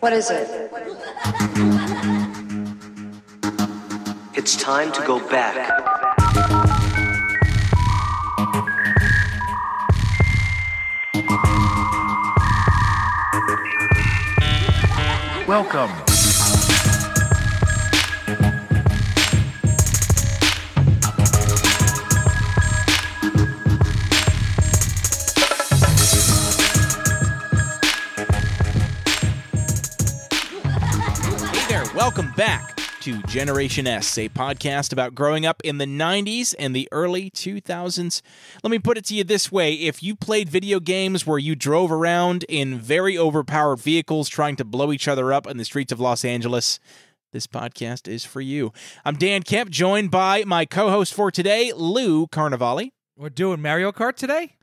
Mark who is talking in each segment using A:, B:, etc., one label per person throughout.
A: What is it?
B: It's time to go back.
C: Welcome.
D: Welcome back to Generation S, a podcast about growing up in the 90s and the early 2000s. Let me put it to you this way. If you played video games where you drove around in very overpowered vehicles trying to blow each other up in the streets of Los Angeles, this podcast is for you. I'm Dan Kemp, joined by my co-host for today, Lou Carnavale.
E: We're doing Mario Kart today?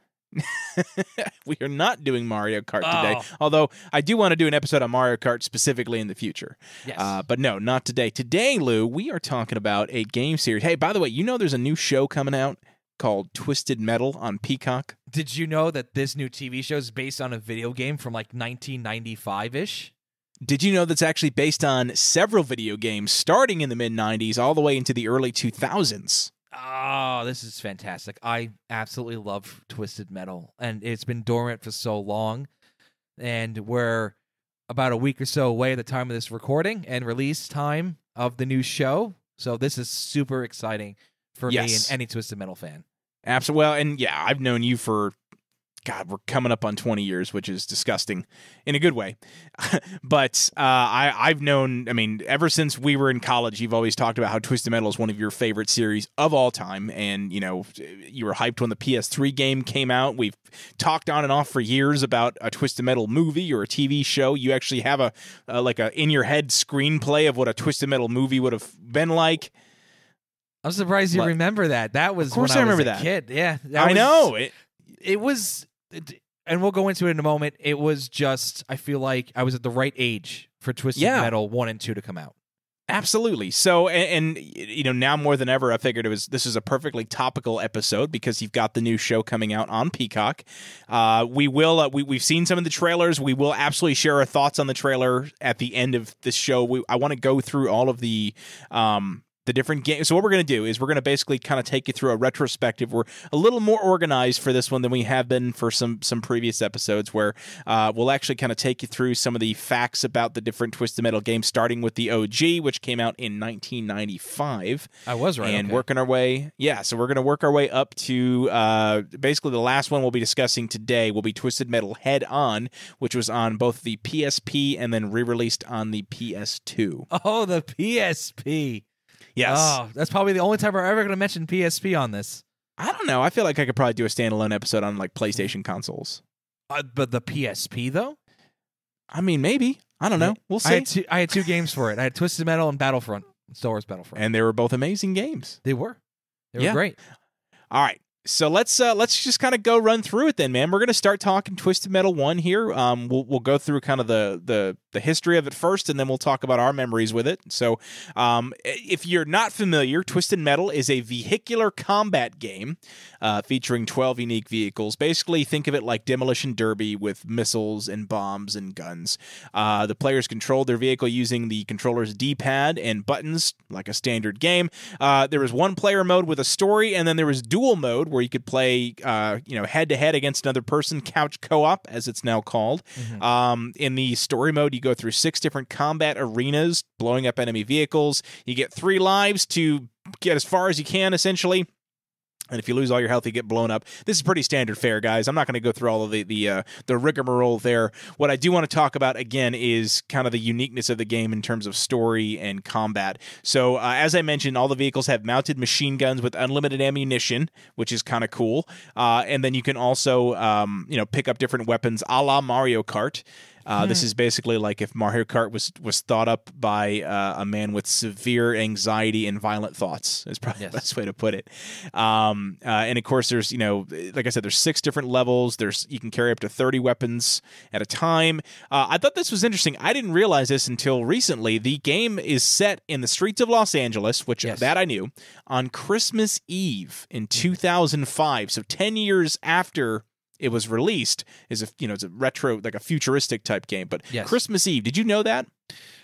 D: We are not doing Mario Kart today, although I do want to do an episode on Mario Kart specifically in the future.
E: Yes.
D: But no, not today. Today, Lou, we are talking about a game series. Hey, by the way, you know there's a new show coming out called Twisted Metal on Peacock?
E: Did you know that this new TV show is based on a video game from like 1995-ish?
D: Did you know that's actually based on several video games starting in the mid-90s all the way into the early 2000s?
E: Oh, this is fantastic. I absolutely love Twisted Metal, and it's been dormant for so long, and we're about a week or so away at the time of this recording and release time of the new show, so this is super exciting for me and any Twisted Metal fan.
D: Absolutely. Well, and yeah, I've known you for, God, we're coming up on 20 years, which is disgusting in a good way. But I've known, I mean, ever since we were in college, you've always talked about how Twisted Metal is one of your favorite series of all time. And, you know, you were hyped when the PS3 game came out. We've talked on and off for years about a Twisted Metal movie or a TV show. You actually have a in-your-head screenplay of what a Twisted Metal movie would have been like.
E: I'm surprised you remember that. That was
D: when I was a
E: kid. Yeah,
D: I know.
E: It was, and we'll go into it in a moment, it was just, I feel like I was at the right age for Twisted Metal 1 and 2 to come out.
D: Absolutely. So, and you know, now more than ever, I figured this is a perfectly topical episode because you've got the new show coming out on Peacock. We've seen some of the trailers. We will absolutely share our thoughts on the trailer at the end of this show. I want to go through all of the different games. So what we're going to do is we're going to basically kind of take you through a retrospective. We're a little more organized for this one than we have been for some previous episodes, where we'll actually kind of take you through some of the facts about the different Twisted Metal games, starting with the OG, which came out in 1995.
E: I was right.
D: And
E: okay.
D: working our way, so we're going to work our way up to basically the last one we'll be discussing today will be Twisted Metal Head On, which was on both the PSP and then re-released on the PS2.
E: Oh, the PSP.
D: Yes.
E: Oh, that's probably the only time we're ever going to mention PSP on this.
D: I don't know. I feel like I could probably do a standalone episode on like PlayStation consoles.
E: But the PSP, though?
D: I mean, maybe. I don't know. We'll see.
E: I had two games for it. I had Twisted Metal and Battlefront. Star Wars Battlefront.
D: And they were both amazing games.
E: They were. They were great.
D: All right. So let's just kind of go run through it then, man. We're going to start talking Twisted Metal 1 here. We'll go through kind of the history of it first, and then we'll talk about our memories with it. So if you're not familiar, Twisted Metal is a vehicular combat game featuring 12 unique vehicles. Basically, think of it like Demolition Derby with missiles and bombs and guns. The players control their vehicle using the controller's D-pad and buttons, like a standard game. There was one-player mode with a story, and then there was dual mode, where you could play, head-to-head against another person, couch co-op, as it's now called. Mm-hmm. In the story mode, you go through 6 different combat arenas, blowing up enemy vehicles. You get 3 lives to get as far as you can, essentially. And if you lose all your health, you get blown up. This is pretty standard fare, guys. I'm not going to go through all of the rigmarole there. What I do want to talk about, again, is kind of the uniqueness of the game in terms of story and combat. So, as I mentioned, all the vehicles have mounted machine guns with unlimited ammunition, which is kind of cool. And then you can also, pick up different weapons a la Mario Kart. This is basically like if Mario Kart was thought up by a man with severe anxiety and violent thoughts, is probably the best way to put it. And of course, there's, like I said, there's 6 different levels. You can carry up to 30 weapons at a time. I thought this was interesting. I didn't realize this until recently. The game is set in the streets of Los Angeles, which that I knew, on Christmas Eve in 2005. So 10 years after it was released is it's a retro, like a futuristic type game. But
E: Yes.
D: Christmas Eve, did you know that?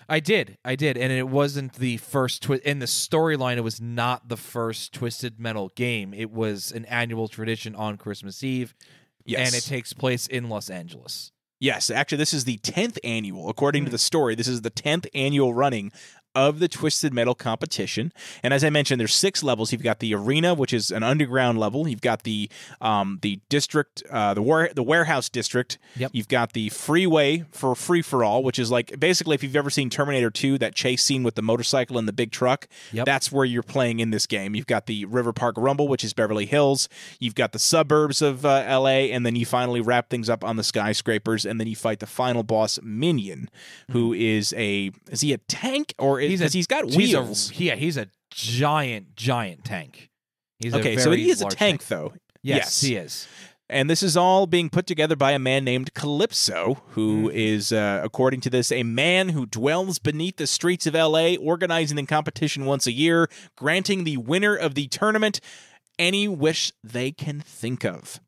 E: I did, and it wasn't the first in the storyline. It was not the first Twisted Metal game. It was an annual tradition on Christmas Eve,
D: Yes.
E: and it takes place in Los Angeles.
D: Yes, actually, this is the 10th annual. According to the story, this is the 10th annual running of the Twisted Metal competition. And as I mentioned, there's 6 levels. You've got the arena, which is an underground level. You've got the district, the warehouse district.
E: Yep.
D: You've got the freeway for free for all, which is like basically if you've ever seen Terminator 2, that chase scene with the motorcycle and the big truck.
E: Yep.
D: That's where you're playing in this game. You've got the River Park Rumble, which is Beverly Hills. You've got the suburbs of LA, and then you finally wrap things up on the skyscrapers, and then you fight the final boss, Minion, who is he a tank or he's got wheels?
E: He's a giant tank. He's
D: okay,
E: a
D: so
E: very
D: he is a
E: large
D: tank, though.
E: Yes, he is.
D: And this is all being put together by a man named Calypso, who is, according to this, a man who dwells beneath the streets of L.A., organizing the competition once a year, granting the winner of the tournament any wish they can think of.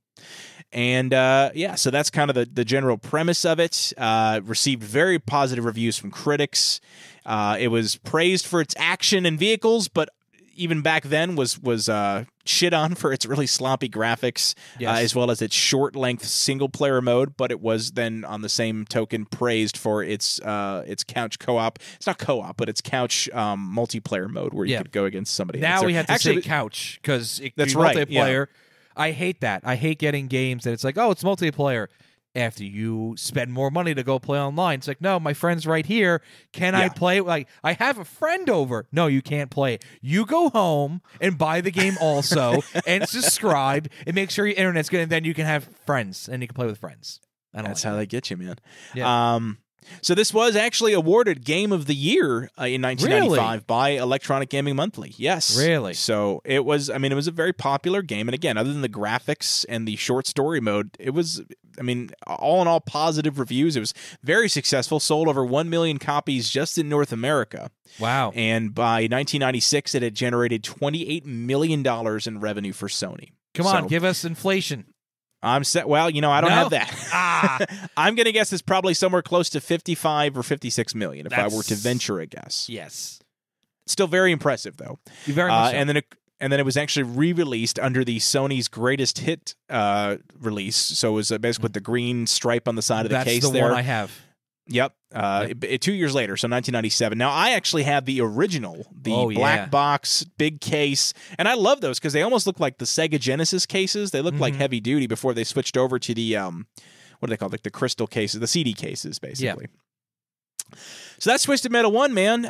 D: And so that's kind of the general premise of it. Received very positive reviews from critics. It was praised for its action and vehicles, but even back then was shit on for its really sloppy graphics, as well as its short-length single-player mode. But it was then, on the same token, praised for its couch co-op. It's not co-op, but its couch multiplayer mode where you could go against somebody else.
E: Now we have to say couch because
D: that's
E: multiplayer.
D: Yeah.
E: I hate that. I hate getting games that it's like, oh, it's multiplayer. After you spend more money to go play online, it's like, no, my friend's right here. Can I play? Like, I have a friend over. No, you can't play it. You go home and buy the game also, and subscribe, and make sure your internet's good, and then you can have friends, and you can play with friends.
D: That's how they get you, man.
E: Yeah.
D: So this was actually awarded Game of the Year in 1995 by Electronic Gaming Monthly. Yes.
E: Really?
D: So it was, it was a very popular game. And again, other than the graphics and the short story mode, it was, all in all, positive reviews. It was very successful, sold over 1 million copies just in North America.
E: Wow.
D: And by 1996, it had generated $28 million in revenue for Sony.
E: Come on, give us inflation.
D: I'm set. Well, I don't have that. I'm going to guess it's probably somewhere close to 55 or 56 million if I were to venture a guess.
E: Yes.
D: Still very impressive, though.
E: Very much so.
D: And then it was actually re-released under the Sony's Greatest Hit release. So it was basically with the green stripe on the side of the case there.
E: That's the one I have.
D: Yep. 2 years later, so 1997. Now, I actually have the original, black box, big case, and I love those because they almost look like the Sega Genesis cases. They look like heavy duty before they switched over to the, what do they call it? Like the crystal cases, the CD cases, basically. Yeah. So that's Twisted Metal 1, man.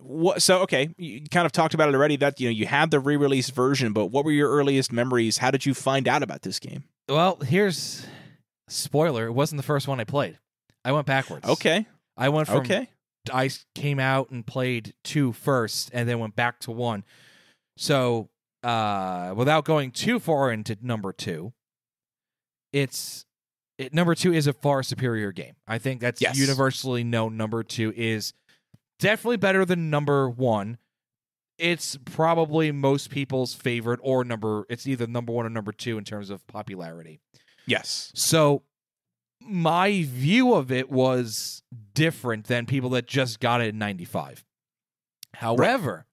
D: Okay, you kind of talked about it already, that you had the re-release version, but what were your earliest memories? How did you find out about this game?
E: Well, here's spoiler. It wasn't the first one I played. I went backwards.
D: Okay.
E: I went from I came out and played 2 first and then went back to 1. So, without going too far into number 2, number 2 is a far superior game. I think that's universally known. Number 2 is definitely better than number 1. It's probably most people's favorite it's either number 1 or number 2 in terms of popularity.
D: Yes.
E: So, my view of it was different than people that just got it in 95. However,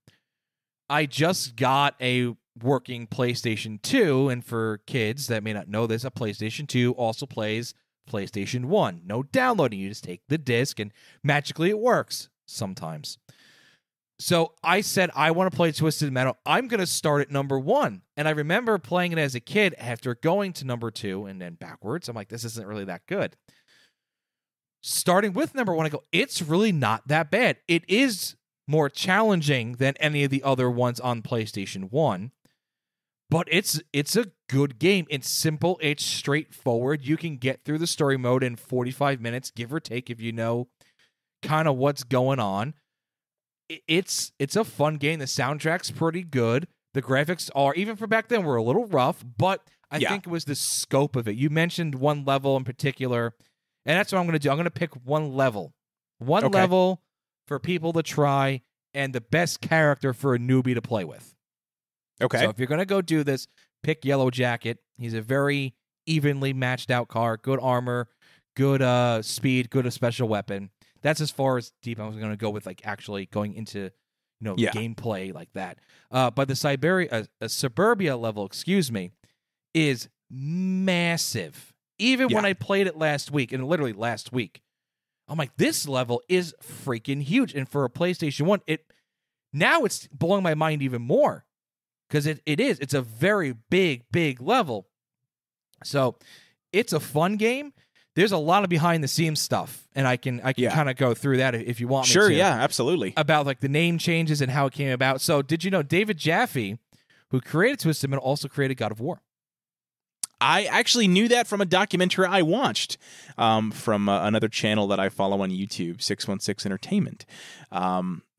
E: I just got a working PlayStation 2, and for kids that may not know this, a PlayStation 2 also plays PlayStation 1. No downloading. You just take the disc, and magically it works sometimes. So I said, I want to play Twisted Metal. I'm going to start at number 1. And I remember playing it as a kid after going to number 2 and then backwards. I'm like, this isn't really that good. Starting with number 1, I go, it's really not that bad. It is more challenging than any of the other ones on PlayStation 1. But it's a good game. It's simple. It's straightforward. You can get through the story mode in 45 minutes, give or take, if you know kind of what's going on. It's a fun game. The soundtrack's pretty good. The graphics are, even for back then, were a little rough, but I think it was the scope of it. You mentioned one level in particular, and that's what I'm going to do. I'm going to pick one level. One level for people to try, and the best character for a newbie to play with.
D: Okay.
E: So if you're going to go do this, pick Yellow Jacket. He's a very evenly matched out car, good armor, good speed, good special weapon. That's as far as deep I was going to go with like actually going into gameplay like that. But the Suburbia level, is massive. Even when I played it last week, and literally last week, I'm like, this level is freaking huge. And for a PlayStation 1, now it's blowing my mind even more because it is. It's a very big level. So it's a fun game. There's a lot of behind the scenes stuff, and I can kind of go through that if you want me to.
D: Sure, yeah, absolutely.
E: About like the name changes and how it came about. So did you know David Jaffe, who created Twisted Metal, also created God of War?
D: I actually knew that from a documentary I watched from another channel that I follow on YouTube, 616 Entertainment.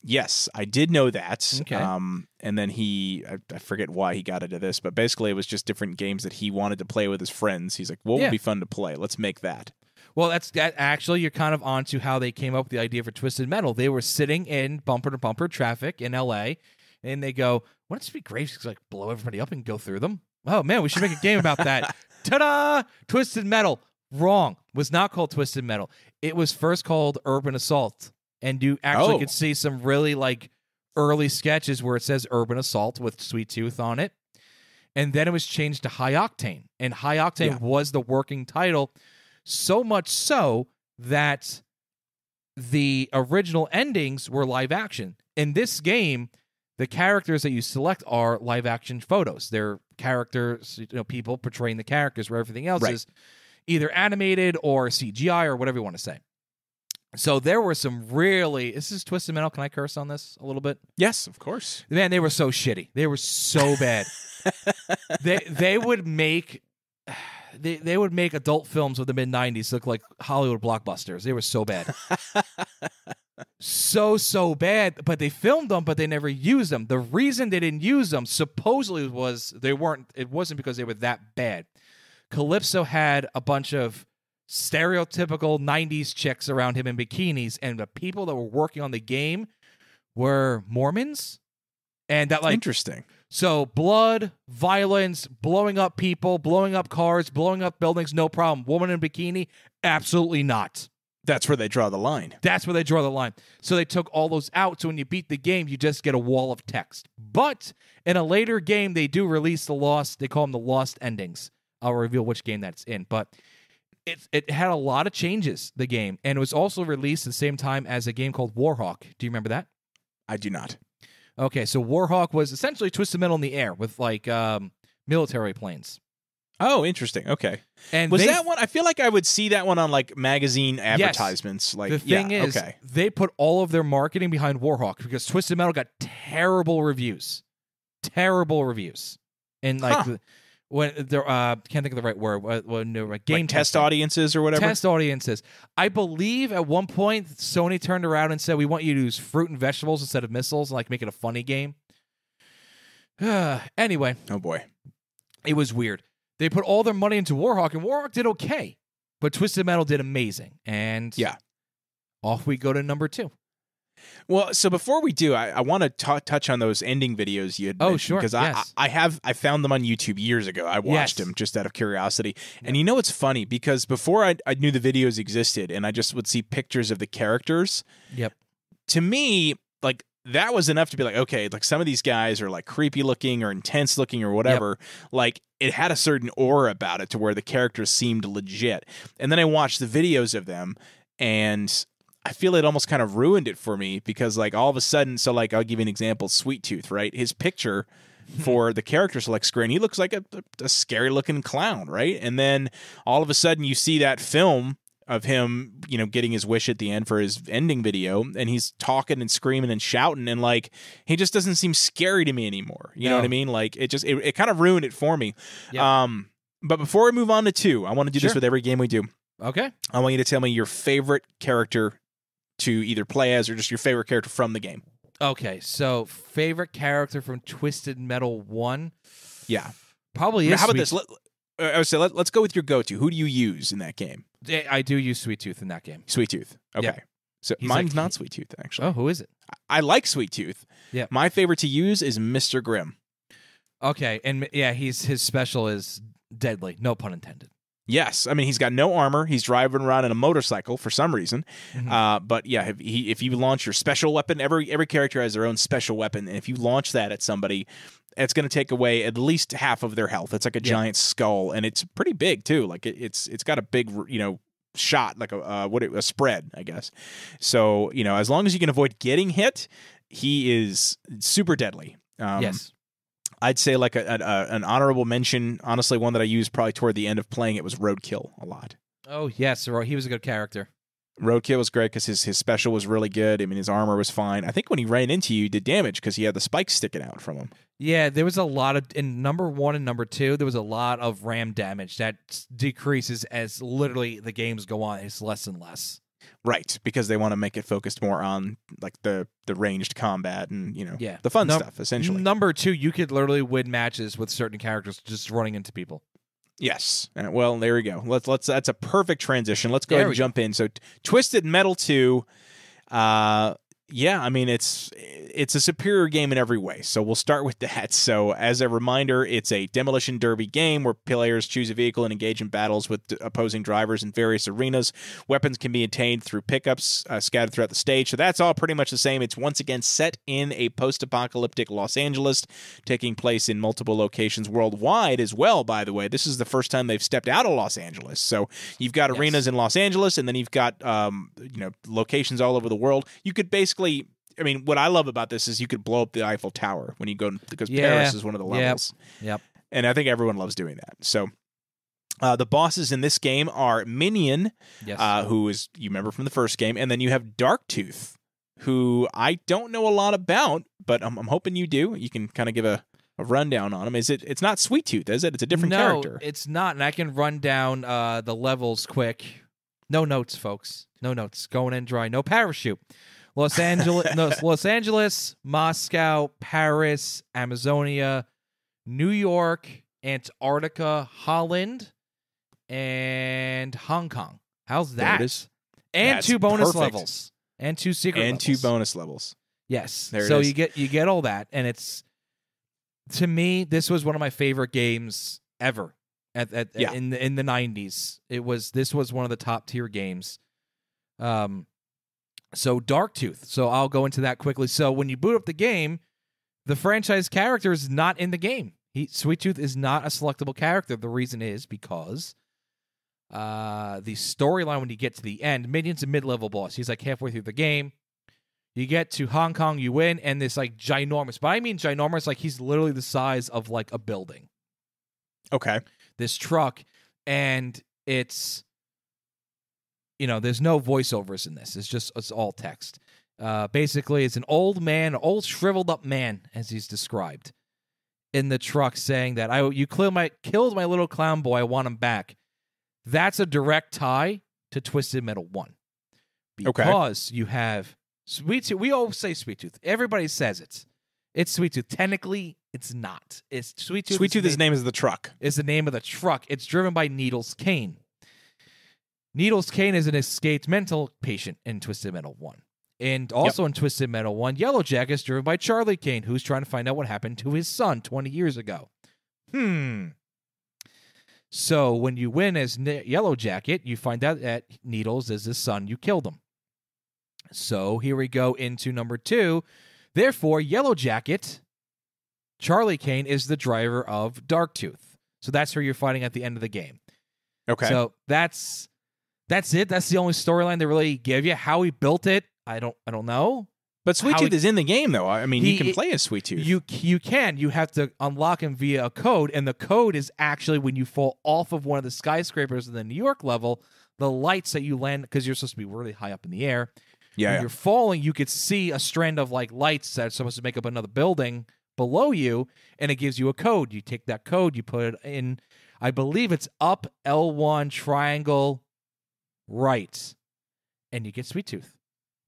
D: Yes, I did know that.
E: Okay.
D: And then I forget why he got into this, but basically it was just different games that he wanted to play with his friends. He's like, what would be fun to play? Let's make that. Well,
E: that actually, you're kind of onto how they came up with the idea for Twisted Metal. They were sitting in bumper-to-bumper traffic in L.A., and they go, wouldn't it be great to like blow everybody up and go through them? Oh, man, we should make a game about that. Ta-da! Twisted Metal. Wrong. Was not called Twisted Metal. It was first called Urban Assault. And you actually could see some really like early sketches where it says Urban Assault with Sweet Tooth on it. And then it was changed to High-Octane. And High-Octane was the working title, so much so that the original endings were live action. In this game, the characters that you select are live action photos. They're characters, people portraying the characters, where everything else is either animated or CGI or whatever you want to say. So there were some really... This is Twisted Metal. Can I curse on this a little bit?
D: Yes, of course.
E: Man, they were so shitty. They were so bad. They would make... They would make adult films of the mid-'90s look like Hollywood blockbusters. They were so bad. So bad. But they filmed them, but they never used them. The reason they didn't use them supposedly was it wasn't because they were that bad. Calypso had a bunch of stereotypical 90s chicks around him in bikinis, and the people that were working on the game were Mormons. And that, like,
D: interesting.
E: So blood, violence, blowing up people, blowing up cars, blowing up buildings, no problem. Woman in bikini, absolutely not.
D: That's where they draw the line.
E: That's where they draw the line. So they took all those out, so when you beat the game, you just get a wall of text. But in a later game, they do release they call them the lost endings. I'll reveal which game that's in. But it had a lot of changes, the game, and it was also released at the same time as a game called Warhawk. Do you remember that?
D: I do not.
E: Okay, so Warhawk was essentially Twisted Metal in the air with like military planes.
D: Oh, interesting. Okay.
E: And
D: was that one? I feel like I would see that one on like magazine advertisements.
E: Yes.
D: Like
E: the thing is, they put all of their marketing behind Warhawk because Twisted Metal got terrible reviews, and like when there can't think of the right word. When there were game
D: like test audiences or whatever.
E: Test audiences. I believe at one point Sony turned around and said, "We want you to use fruit and vegetables instead of missiles, and like make it a funny game." Anyway.
D: Oh boy.
E: It was weird. They put all their money into Warhawk, and Warhawk did okay, but Twisted Metal did amazing. And off we go to number 2.
D: Well, so before we do, I want to touch on those ending videos you had mentioned.
E: Sure.
D: Because I found them on YouTube years ago. I watched them just out of curiosity. And you know what's funny? Because before I knew the videos existed, and I just would see pictures of the characters.
E: Yep.
D: To me, like, that was enough to be like, okay, like some of these guys are like creepy looking or intense looking or whatever. Like it had a certain aura about it to where the characters seemed legit. And then I watched the videos of them, and I feel it almost kind of ruined it for me because like all of a sudden, so like I'll give you an example, Sweet Tooth, right? His picture for the character select screen, he looks like a scary looking clown, right? And then all of a sudden you see that film of him, getting his wish at the end for his ending video, and he's talking and screaming and shouting, and like he just doesn't seem scary to me anymore. You know what I mean? Like it kind of ruined it for me. Yep. But before we move on to 2, I want to do this with every game we do.
E: Okay.
D: I want you to tell me your favorite character to either play as or just your favorite character from the game.
E: Okay, so favorite character from Twisted Metal 1?
D: Yeah.
E: Probably is
D: How about this? Let's go with your go-to. Who do you use in that game?
E: I do use Sweet Tooth in that game.
D: Sweet Tooth. Okay.
E: Yeah.
D: So mine's not Sweet Tooth, actually.
E: Oh, who is it?
D: I like Sweet Tooth.
E: Yeah.
D: My favorite to use is Mr. Grimm.
E: Okay, and his special is deadly. No pun intended.
D: Yes, I mean he's got no armor. He's driving around in a motorcycle for some reason. But yeah, if you launch your special weapon, every character has their own special weapon, and if you launch that at somebody, it's going to take away at least half of their health. It's like a giant skull, and it's pretty big too. Like it's got a big shot, like a spread, I guess. So as long as you can avoid getting hit, he is super deadly.
E: Yes.
D: I'd say like an honorable mention, honestly, one that I used probably toward the end of playing it was Roadkill a lot.
E: Oh, yes. He was a good character.
D: Roadkill was great because his special was really good. I mean, his armor was fine. I think when he ran into you, he did damage because he had the spikes sticking out from him.
E: Yeah, there was a lot of, in number 1 and number 2, there was a lot of ram damage that decreases as literally the games go on. It's less and less.
D: Right, because they want to make it focused more on like the ranged combat and the fun stuff. Essentially,
E: number 2, you could literally win matches with certain characters just running into people.
D: Yes, well, there we go. Let's that's a perfect transition. Let's go ahead and jump in. So, Twisted Metal 2. Yeah, I mean it's a superior game in every way. So we'll start with that. So as a reminder, it's a demolition derby game where players choose a vehicle and engage in battles with opposing drivers in various arenas. Weapons can be obtained through pickups scattered throughout the stage. So that's all pretty much the same. It's once again set in a post-apocalyptic Los Angeles, taking place in multiple locations worldwide as well, by the way. This is the first time they've stepped out of Los Angeles. So you've got arenas in Los Angeles, and then you've got locations all over the world. You could basically, I mean, what I love about this is you could blow up the Eiffel Tower when you go, because Paris is one of the levels.
E: Yep.
D: And I think everyone loves doing that. So the bosses in this game are Minion, who is, you remember from the first game, and then you have Darktooth, who I don't know a lot about, but I'm hoping you do. You can kind of give a rundown on him. It's not Sweet Tooth, is it? It's a different character.
E: No, it's not, and I can run down the levels quick. No notes, folks. No notes. Going in dry. No parachute. Los Angeles, Moscow, Paris, Amazonia, New York, Antarctica, Holland, and Hong Kong. How's that?
D: There it is.
E: And
D: That's
E: 2 bonus
D: perfect.
E: levels. And 2 secret levels.
D: And 2 bonus levels.
E: Yes.
D: There it
E: so
D: is.
E: you get all that, and it's, to me, this was one of my favorite games ever in the 90s. This was one of the top tier games. So Darktooth. So I'll go into that quickly. So when you boot up the game, the franchise character is not in the game. Sweet Tooth is not a selectable character. The reason is because the storyline, when you get to the end, Minion's a mid-level boss. He's like halfway through the game. You get to Hong Kong, you win, and this like ginormous, but I mean ginormous, like he's literally the size of like a building.
D: Okay.
E: This truck, and it's, there's no voiceovers in this. It's all text. Basically, it's an old shriveled up man, as he's described, in the truck, saying that you killed my little clown boy. I want him back. That's a direct tie to Twisted Metal 1, because you have Sweet Tooth. We always say Sweet Tooth. Everybody says it's Sweet Tooth. Technically, it's not. It's Sweet Tooth.
D: Sweet Tooth is the name of the truck.
E: Is the name of the truck. It's driven by Needles Kane. Needles Kane is an escaped mental patient in Twisted Metal 1. And also in Twisted Metal 1, Yellow Jacket is driven by Charlie Kane, who's trying to find out what happened to his son 20 years ago. So when you win as Yellow Jacket, you find out that Needles is his son. You killed him. So here we go into number 2. Therefore, Yellow Jacket, Charlie Kane, is the driver of Darktooth. So that's who you're fighting at the end of the game.
D: Okay.
E: So that's it. That's the only storyline they really give you. How he built it, I don't know.
D: But Sweet Tooth is in the game, though. I mean, you can play as Sweet Tooth.
E: You can. You have to unlock him via a code, and the code is actually when you fall off of one of the skyscrapers in the New York level, the lights that you land, because you're supposed to be really high up in the air. When you're falling, you could see a strand of like lights that's supposed to make up another building below you, and it gives you a code. You take that code, you put it in, I believe it's up L1 triangle right, and you get Sweet Tooth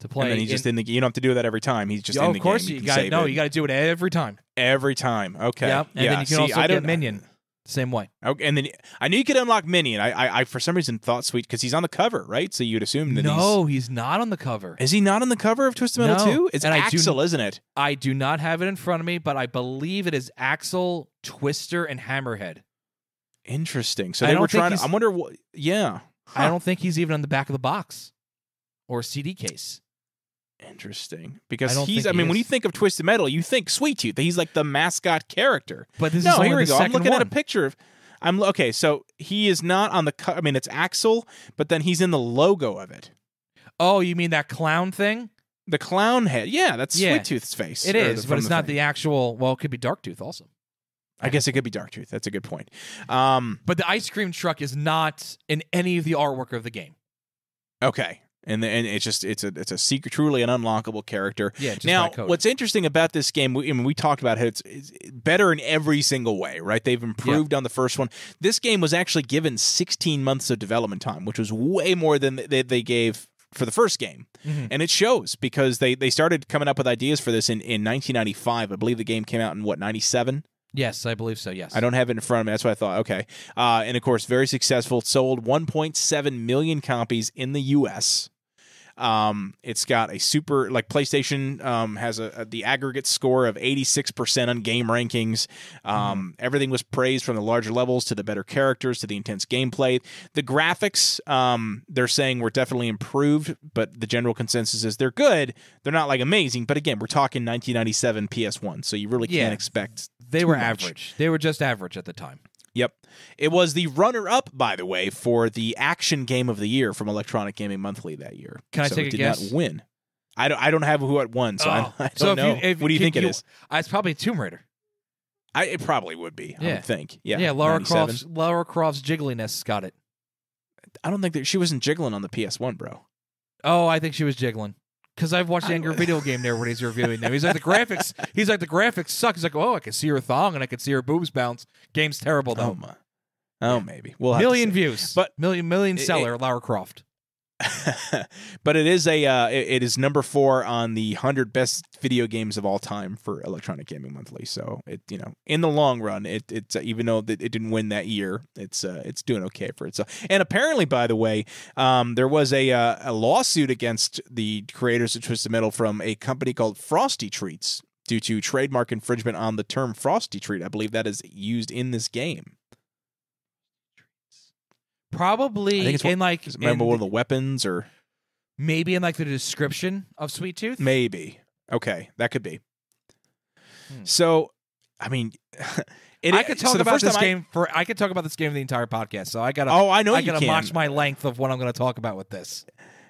E: to play.
D: And then he's just in the game. You don't have to do that every time. He's just in the game.
E: Of course, you got to do it every time.
D: Every time. Okay.
E: Yep. And then you can also get Minion the same way.
D: Okay. And then I knew you could unlock Minion. I for some reason thought Sweet, because he's on the cover, right? So you'd assume that
E: he's not on the cover.
D: Is he not on the cover of Twisted Metal 2? It's Axel, isn't it?
E: I do not have it in front of me, but I believe it is Axel, Twister, and Hammerhead.
D: Interesting. So
E: I
D: they
E: don't
D: were
E: think
D: trying to.
E: he's-
D: I wonder what. Yeah.
E: I don't think he's even on the back of the box or CD case.
D: Interesting. Because
E: I don't
D: he's.
E: think
D: I mean,
E: he
D: when you
E: is.
D: think of Twisted Metal, you think Sweet Tooth. He's like the mascot character.
E: But this
D: No,
E: is only
D: here we
E: the
D: go. I'm
E: second
D: looking at a
E: one.
D: picture of. Okay. So he is not on the. I mean, it's Axel, but then he's in the logo of it.
E: Oh, you mean that clown thing?
D: The clown head. Yeah, that's
E: Yeah.
D: Sweet Tooth's face.
E: It
D: or
E: is,
D: from
E: but it's not
D: thing.
E: the actual. Well, it could be Darktooth also.
D: I guess it could be Darktooth. That's a good point.
E: But the ice cream truck is not in any of the artwork of the game.
D: Okay. And it's just it's a secret, truly an unlockable character.
E: Yeah. Just
D: Now,
E: by code.
D: what's interesting about this game, we talked about it, it's better in every single way, right? They've improved on the first one. This game was actually given 16 months of development time, which was way more than they gave for the first game.
E: Mhm.
D: And it shows because they started coming up with ideas for this in 1995. I believe the game came out in, 97?
E: Yes, I believe so. Yes.
D: I don't have it in front of me. That's what I thought. Okay. And, of course, very successful. Sold 1.7 million copies in the U.S., it's got a super, like PlayStation has the aggregate score of 86% on game rankings. Everything was praised from the larger levels to the better characters to the intense gameplay. The graphics, they're saying were definitely improved, but the general consensus is they're good. They're not like amazing, but again, we're talking 1997 PS1, so you really can't expect
E: They
D: too
E: were
D: much.
E: average. They were just average at the time.
D: Yep. It was the runner-up, by the way, for the action game of the year from Electronic Gaming Monthly that year.
E: Can I
D: So
E: take
D: it
E: a
D: did
E: guess?
D: not win. I don't have who it won, so I don't
E: so
D: know.
E: if
D: What do you think it is?
E: It's probably Tomb Raider.
D: It probably would be. I
E: Yeah.
D: would think. Yeah.
E: Yeah, Lara
D: 97.
E: Croft's jiggliness got it.
D: I don't think that she wasn't jiggling on the PS1, bro.
E: Oh, I think she was jiggling. Because I've watched the Angry Video Game there when he's reviewing them. He's like, the graphics. He's like, the graphics suck. He's like, oh, I can see her thong and I can see her boobs bounce. Game's terrible though.
D: Oh my. Oh, maybe. We'll have to
E: Million
D: see.
E: views,
D: But-
E: million seller. Lara Croft.
D: But it is it is number 4 on the 100 best video games of all time for Electronic Gaming Monthly. So it in the long run, it's even though it didn't win that year, it's doing okay for itself. And apparently, by the way, there was a lawsuit against the creators of Twisted Metal from a company called Frosty Treats due to trademark infringement on the term Frosty Treat. I believe that is used in this game.
E: Probably
D: I think it's
E: in like
D: remember one of the weapons or
E: maybe in like the description of Sweet Tooth.
D: maybe. Okay, that could be. So, I mean,
E: I could talk
D: so the
E: about
D: first
E: this
D: time
E: game I could talk about this game the entire podcast. So I gotta.
D: Oh, I know
E: I
D: you
E: gotta
D: can.
E: watch my length of what I'm going to talk about with this.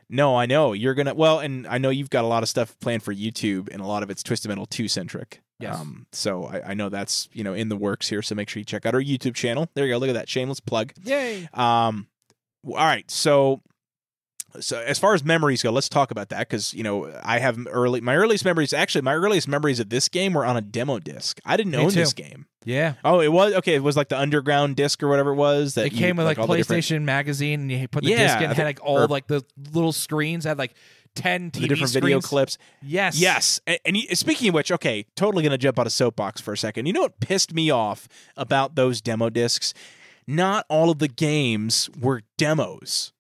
D: No, I know you're gonna. Well, and I know you've got a lot of stuff planned for YouTube, and a lot of it's Twisted Metal 2 centric.
E: Yes.
D: So I know that's in the works here. So make sure you check out our YouTube channel. There you go. Look at that shameless plug.
E: Yay!
D: All right. So as far as memories go, let's talk about that because I have my earliest memories. Actually, my earliest memories of this game were on a demo disc. I didn't
E: Me
D: own
E: too.
D: this game.
E: Yeah.
D: Oh, it was okay. It was like the underground disc or whatever it was. That
E: It came with like
D: all the different-
E: PlayStation Magazine, and you put the
D: Yeah,
E: disc in.
D: I
E: It had
D: think-
E: like all
D: or-
E: like the little screens had like 10 TV
D: the different
E: screens.
D: video clips.
E: Yes.
D: Yes. And speaking of which, okay, totally going to jump on a soapbox for a second. You know what pissed me off about those demo discs? Not all of the games were demos.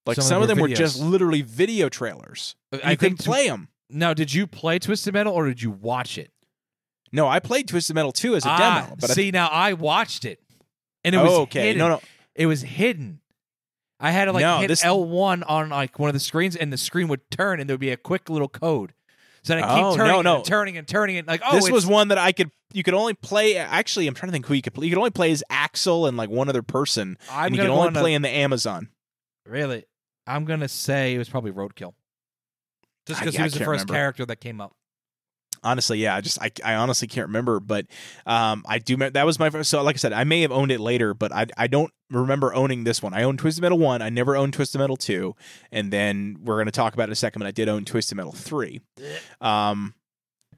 D: Like some of them were just
E: videos.
D: literally video trailers.
E: I
D: You couldn't
E: think
D: play them.
E: Now, did you play Twisted Metal or did you watch it?
D: No, I played Twisted Metal 2 as a demo. But
E: see, now I watched it, and it was
D: okay.
E: hidden.
D: No.
E: It was hidden. I had to like
D: No,
E: hit
D: this-
E: L1 on like one of the screens, and the screen would turn, and there would be a quick little code. So then I keep
D: Oh,
E: turning
D: no.
E: and turning and turning it. Like,
D: This was one that you could only play. Actually, I'm trying to think who you could play. You could only play as Axel and like one other person.
E: I'm
D: and you
E: gonna
D: could
E: go
D: only
E: on a-
D: play in the Amazon.
E: Really? I'm gonna say it was probably Roadkill, just because he
D: I
E: was the
D: can't
E: first
D: remember.
E: character that came up.
D: Honestly, yeah, I honestly can't remember, but I do. That was my first. So, like I said, I may have owned it later, but I don't remember owning this one. I owned Twisted Metal 1. I never owned Twisted Metal 2, and then we're going to talk about it in a second. But I did own Twisted Metal 3.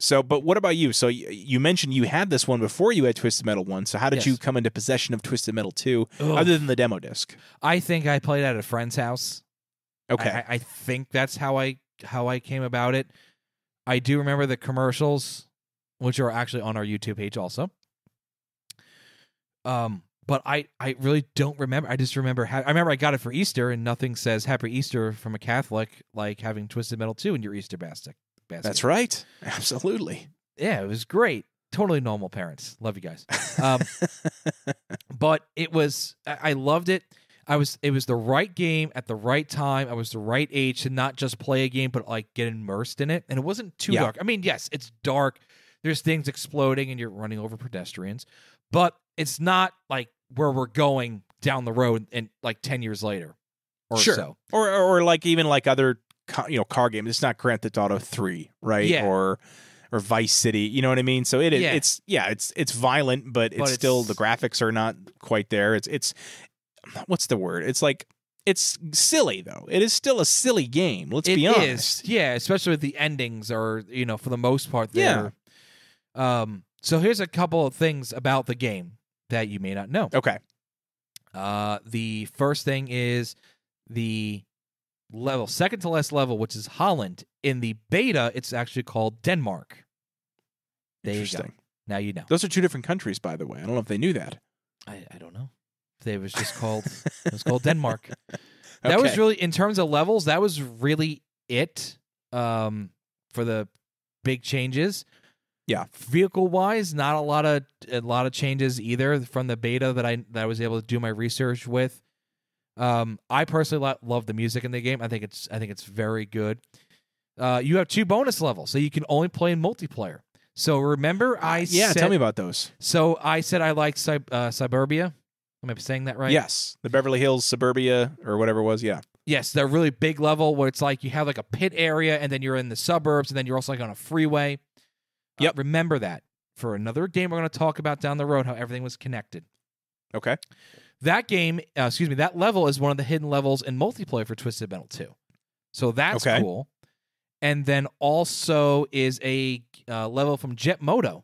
D: So, but what about you? So you mentioned you had this one before you had Twisted Metal 1. So how did
E: Yes.
D: you come into possession of Twisted Metal 2,
E: Ugh.
D: other than the demo disc?
E: I think I played at a friend's house.
D: Okay.
E: I think that's how I came about it. I do remember the commercials, which are actually on our YouTube page also. But I really don't remember. I just remember I remember I got it for Easter, and nothing says Happy Easter from a Catholic like having Twisted Metal 2 in your Easter basket.
D: That's right. Absolutely.
E: Yeah, it was great. totally normal parents. Love you guys. But I loved it. It was the right game at the right time. I was the right age to not just play a game, but like get immersed in it. And it wasn't too dark. I mean, yes, it's dark. There's things exploding and you're running over pedestrians, but it's not like where we're going down the road and like 10 years later or so.
D: Or like even like other car games. It's not Grand Theft Auto 3, right?
E: Yeah.
D: Or Vice City, you know what I mean? So it's violent, but it's still the graphics are not quite there. It's what's the word? It's like it's silly though. It is still a silly game. Let's be honest.
E: Yeah, especially with the endings are, for the most part there. So here's a couple of things about the game that you may not know.
D: Okay.
E: The first thing is the second to last level, which is Holland. In the beta, it's actually called Denmark. There you go. Now you know.
D: Those are two different countries, by the way. I don't know if they knew that.
E: I don't know. It was just called Denmark. That was really, in terms of levels, that was really it for the big changes.
D: Yeah.
E: Vehicle-wise, not a lot of changes either from the beta that I was able to do my research with. I personally love the music in the game. I think it's very good. You have 2 bonus levels, so you can only play in multiplayer. So remember,
D: tell me about those.
E: So I said I like Suburbia. Am I saying that right?
D: Yes, the Beverly Hills Suburbia or whatever it was. Yeah.
E: Yes, they're really big level where it's like you have like a pit area, and then you're in the suburbs, and then you're also like on a freeway.
D: Yep.
E: Remember that for another game we're going to talk about down the road, how everything was connected.
D: Okay.
E: That game, that level is one of the hidden levels in multiplayer for Twisted Metal 2. So that's cool. And then also is a level from Jet Moto.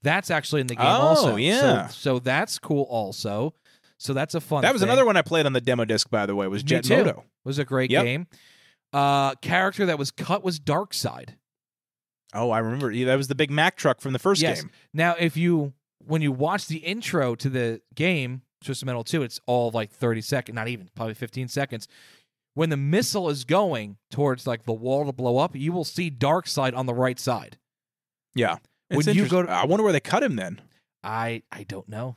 E: That's actually in the game also.
D: Oh, yeah.
E: So that's cool also. So that's a fun
D: That was
E: thing.
D: another one I played on the demo disc, by the way, was Jet Moto.
E: It was a great game. Character that was cut was Darkseid.
D: Oh, I remember. That was the big Mack truck from the first game.
E: Now, when you watch the intro to the game, Twisted Metal 2, it's all like 30 seconds, not even, probably 15 seconds. When the missile is going towards like the wall to blow up, you will see Darkseid on the right side.
D: Yeah.
E: When you go
D: I wonder where they cut him then.
E: I don't know.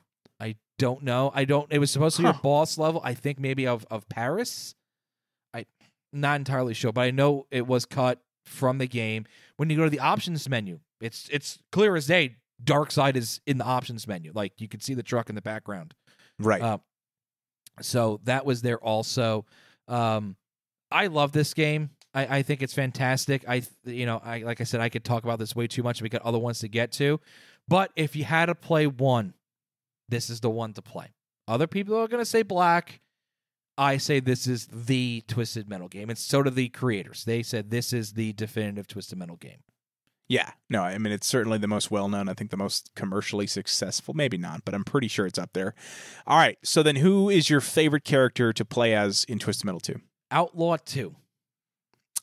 E: It was supposed to be a boss level, I think maybe of Paris. I'm not entirely sure, but I know it was cut from the game. When you go to the options menu, it's clear as day. Darkseid is in the options menu. Like you can see the truck in the background.
D: Right.
E: So that was there also. I love this game. I think it's fantastic. I like I said, I could talk about this way too much. We got other ones to get to, but if you had to play one, this is the one to play. Other people are going to say Black. I say this is the Twisted Metal game, and so do the creators. They said this is the definitive Twisted Metal game.
D: Yeah. No, I mean, it's certainly the most well-known. I think the most commercially successful. Maybe not, but I'm pretty sure it's up there. All right. So then who is your favorite character to play as in Twisted Metal 2?
E: Outlaw 2.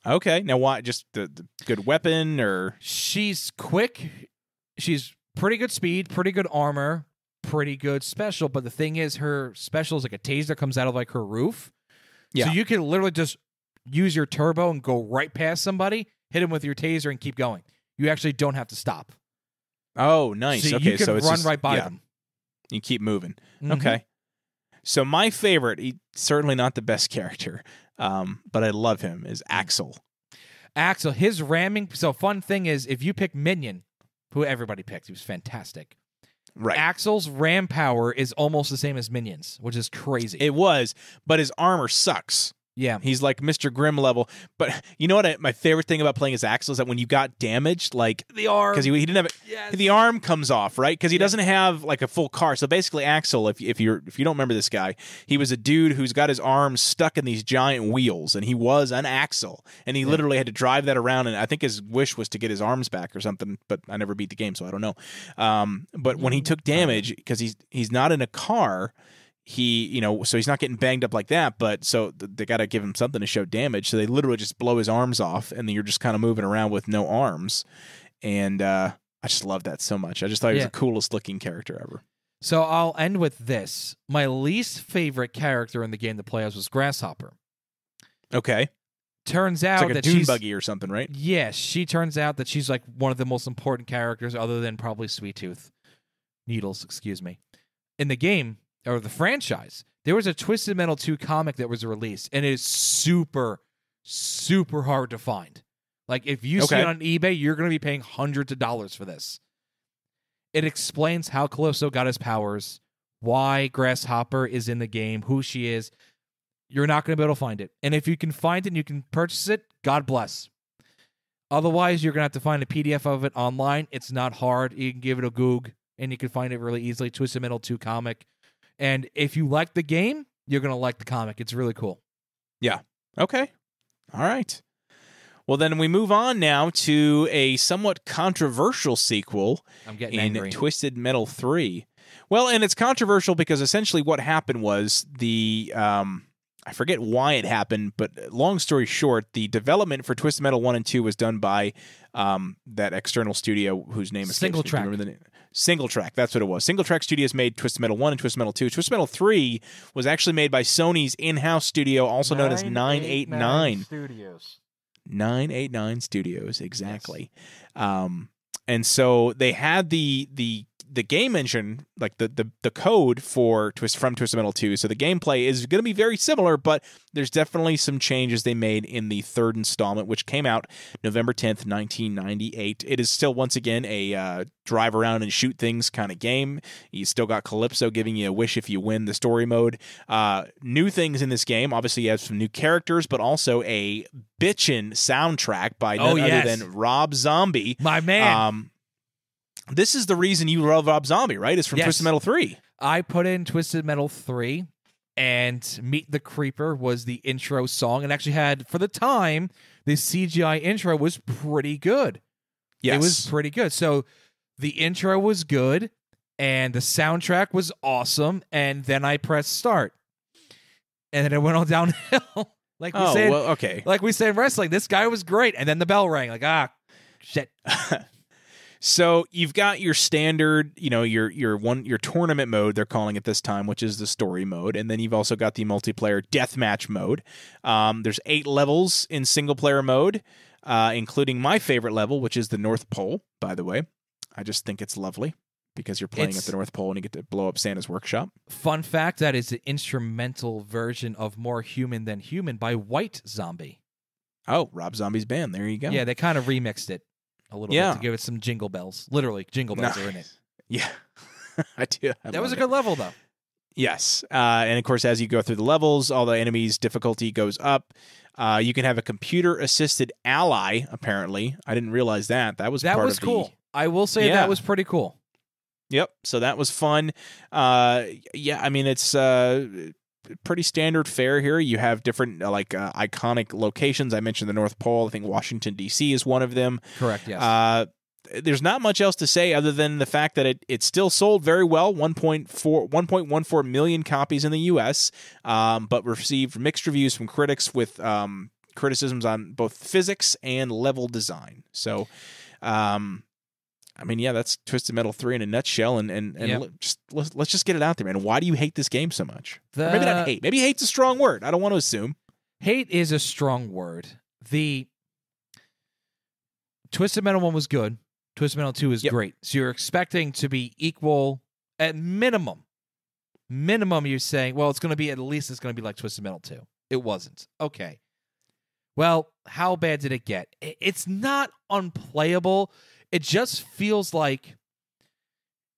D: Okay. Now, why? Just the good weapon or?
E: She's quick. She's pretty good speed, pretty good armor, pretty good special. But the thing is, her special is like a taser comes out of like her roof. Yeah. So you can literally just use your turbo and go right past somebody, hit him with your taser, and keep going. You actually don't have to stop.
D: Oh, nice.
E: So
D: okay,
E: you can
D: so it's
E: run
D: just,
E: right by them.
D: You keep moving.
E: Mm-hmm.
D: Okay. So my favorite, certainly not the best character, but I love him, is Axel.
E: Axel, his ramming. So fun thing is, if you pick Minion, who everybody picked, he was fantastic.
D: Right.
E: Axel's ram power is almost the same as Minion's, which is crazy.
D: It was, but his armor sucks.
E: Yeah.
D: He's like Mr. Grimm level. But you know what? My favorite thing about playing as Axel is that when you got damaged, like
E: the arm,
D: because he didn't have it,
E: yes.
D: The arm comes off, right? Because he doesn't have like a full car. So basically, Axel, if you don't remember this guy, he was a dude who's got his arms stuck in these giant wheels, and he was an Axel, and he literally had to drive that around. And I think his wish was to get his arms back or something. But I never beat the game, so I don't know. But when he took damage, because he's not in a car. So he's not getting banged up like that, but so they got to give him something to show damage. So they literally just blow his arms off, and then you're just kind of moving around with no arms. And I just love that so much. I just thought he was the coolest looking character ever.
E: So I'll end with this. My least favorite character in the game to play as was Grasshopper.
D: Okay.
E: turns
D: It's
E: out
D: like a
E: that
D: dune
E: she's
D: buggy or something, right?
E: Yes, she turns out that she's like one of the most important characters, other than probably Sweet Tooth. Needles, excuse me. In the game, or the franchise, there was a Twisted Metal 2 comic that was released, and it is super, super hard to find. Like, if you see it on eBay, you're going to be paying hundreds of dollars for this. It explains how Calypso got his powers, why Grasshopper is in the game, who she is. You're not going to be able to find it. And if you can find it and you can purchase it, God bless. Otherwise, you're going to have to find a PDF of it online. It's not hard. You can give it a Goog, and you can find it really easily. Twisted Metal 2 comic. And if you like the game, you're going to like the comic. It's really cool.
D: Yeah. Okay. All right. Well, then we move on now to a somewhat controversial sequel
E: I'm getting
D: in
E: angry.
D: Twisted Metal 3. Well, and it's controversial because essentially what happened was I forget why it happened, but long story short, the development for Twisted Metal 1 and 2 was done by that external studio whose name is
E: Single Track.
D: Single Track, that's what it was. Single Track Studios made Twisted Metal 1 and Twisted Metal 2. Twisted Metal 3 was actually made by Sony's in-house studio, also known as 989
A: Studios.
D: 989 Studios, exactly. Yes. And so they had the game engine, like the code from Twisted Metal 2. So the gameplay is going to be very similar, but there's definitely some changes they made in the third installment, which came out November 10th, 1998. It is still, once again, a drive around and shoot things kind of game. You still got Calypso giving you a wish if you win the story mode. New things in this game. Obviously, you have some new characters, but also a bitchin' soundtrack by none other than Rob Zombie.
E: My man.
D: This is the reason you love Rob Zombie, right? It's from Twisted Metal 3.
E: I put in Twisted Metal 3, and Meet the Creeper was the intro song, and actually had, for the time, the CGI intro was pretty good.
D: Yes.
E: It was pretty good. So the intro was good, and the soundtrack was awesome, and then I pressed start. And then it went all downhill. Like we say in wrestling, this guy was great, and then the bell rang. Like, shit.
D: So you've got your standard, your tournament mode, they're calling it this time, which is the story mode, and then you've also got the multiplayer deathmatch mode. There's 8 levels in single player mode, including my favorite level, which is the North Pole. By the way, I just think it's lovely because you're playing at the North Pole and you get to blow up Santa's workshop.
E: Fun fact: that is the instrumental version of "More Human Than Human" by White Zombie.
D: Oh, Rob Zombie's band. There you go.
E: Yeah, they kind of remixed it a little bit to give it some jingle bells. Literally, jingle bells are in it.
D: Yeah, I do.
E: That was a good level, though.
D: Yes. And of course, as you go through the levels, all the enemies' difficulty goes up. You can have a computer-assisted ally, apparently. I didn't realize that. That was
E: cool. I will say that was pretty cool.
D: Yep. So that was fun. I mean, it's pretty standard fare here. You have different iconic locations. I mentioned the North Pole. I think Washington, D.C. is one of them.
E: Correct, yes.
D: There's not much else to say other than the fact that it still sold very well, 1.14 million copies in the U.S., but received mixed reviews from critics with criticisms on both physics and level design. So, I mean, yeah, that's Twisted Metal 3 in a nutshell, and let's just get it out there, man. Why do you hate this game so much? Or maybe not hate. Maybe hate's a strong word. I don't want to assume.
E: Hate is a strong word. The Twisted Metal 1 was good. Twisted Metal 2 is great. So you're expecting to be equal at minimum. Minimum, you're saying, well, it's going to be like Twisted Metal 2. It wasn't. Okay. Well, how bad did it get? It's not unplayable. It just feels like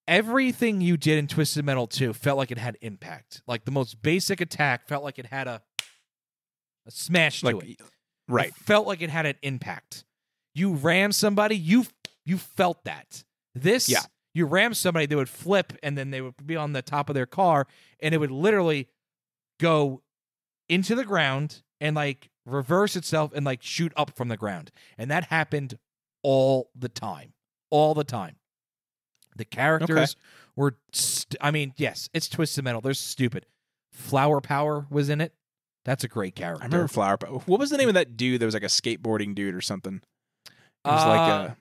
E: everything you did in Twisted Metal 2 felt like it had impact. Like the most basic attack felt like it had a smash to it.
D: Right.
E: It felt like it had an impact. You ram somebody, you felt that. You ram somebody, they would flip, and then they would be on the top of their car, and it would literally go into the ground and reverse itself and shoot up from the ground. And that happened all the time. All the time. The characters were... yes, it's Twisted Metal. They're stupid. Flower Power was in it. That's a great character.
D: I remember Flower Power. What was the name of that dude that was like a skateboarding dude or something? It was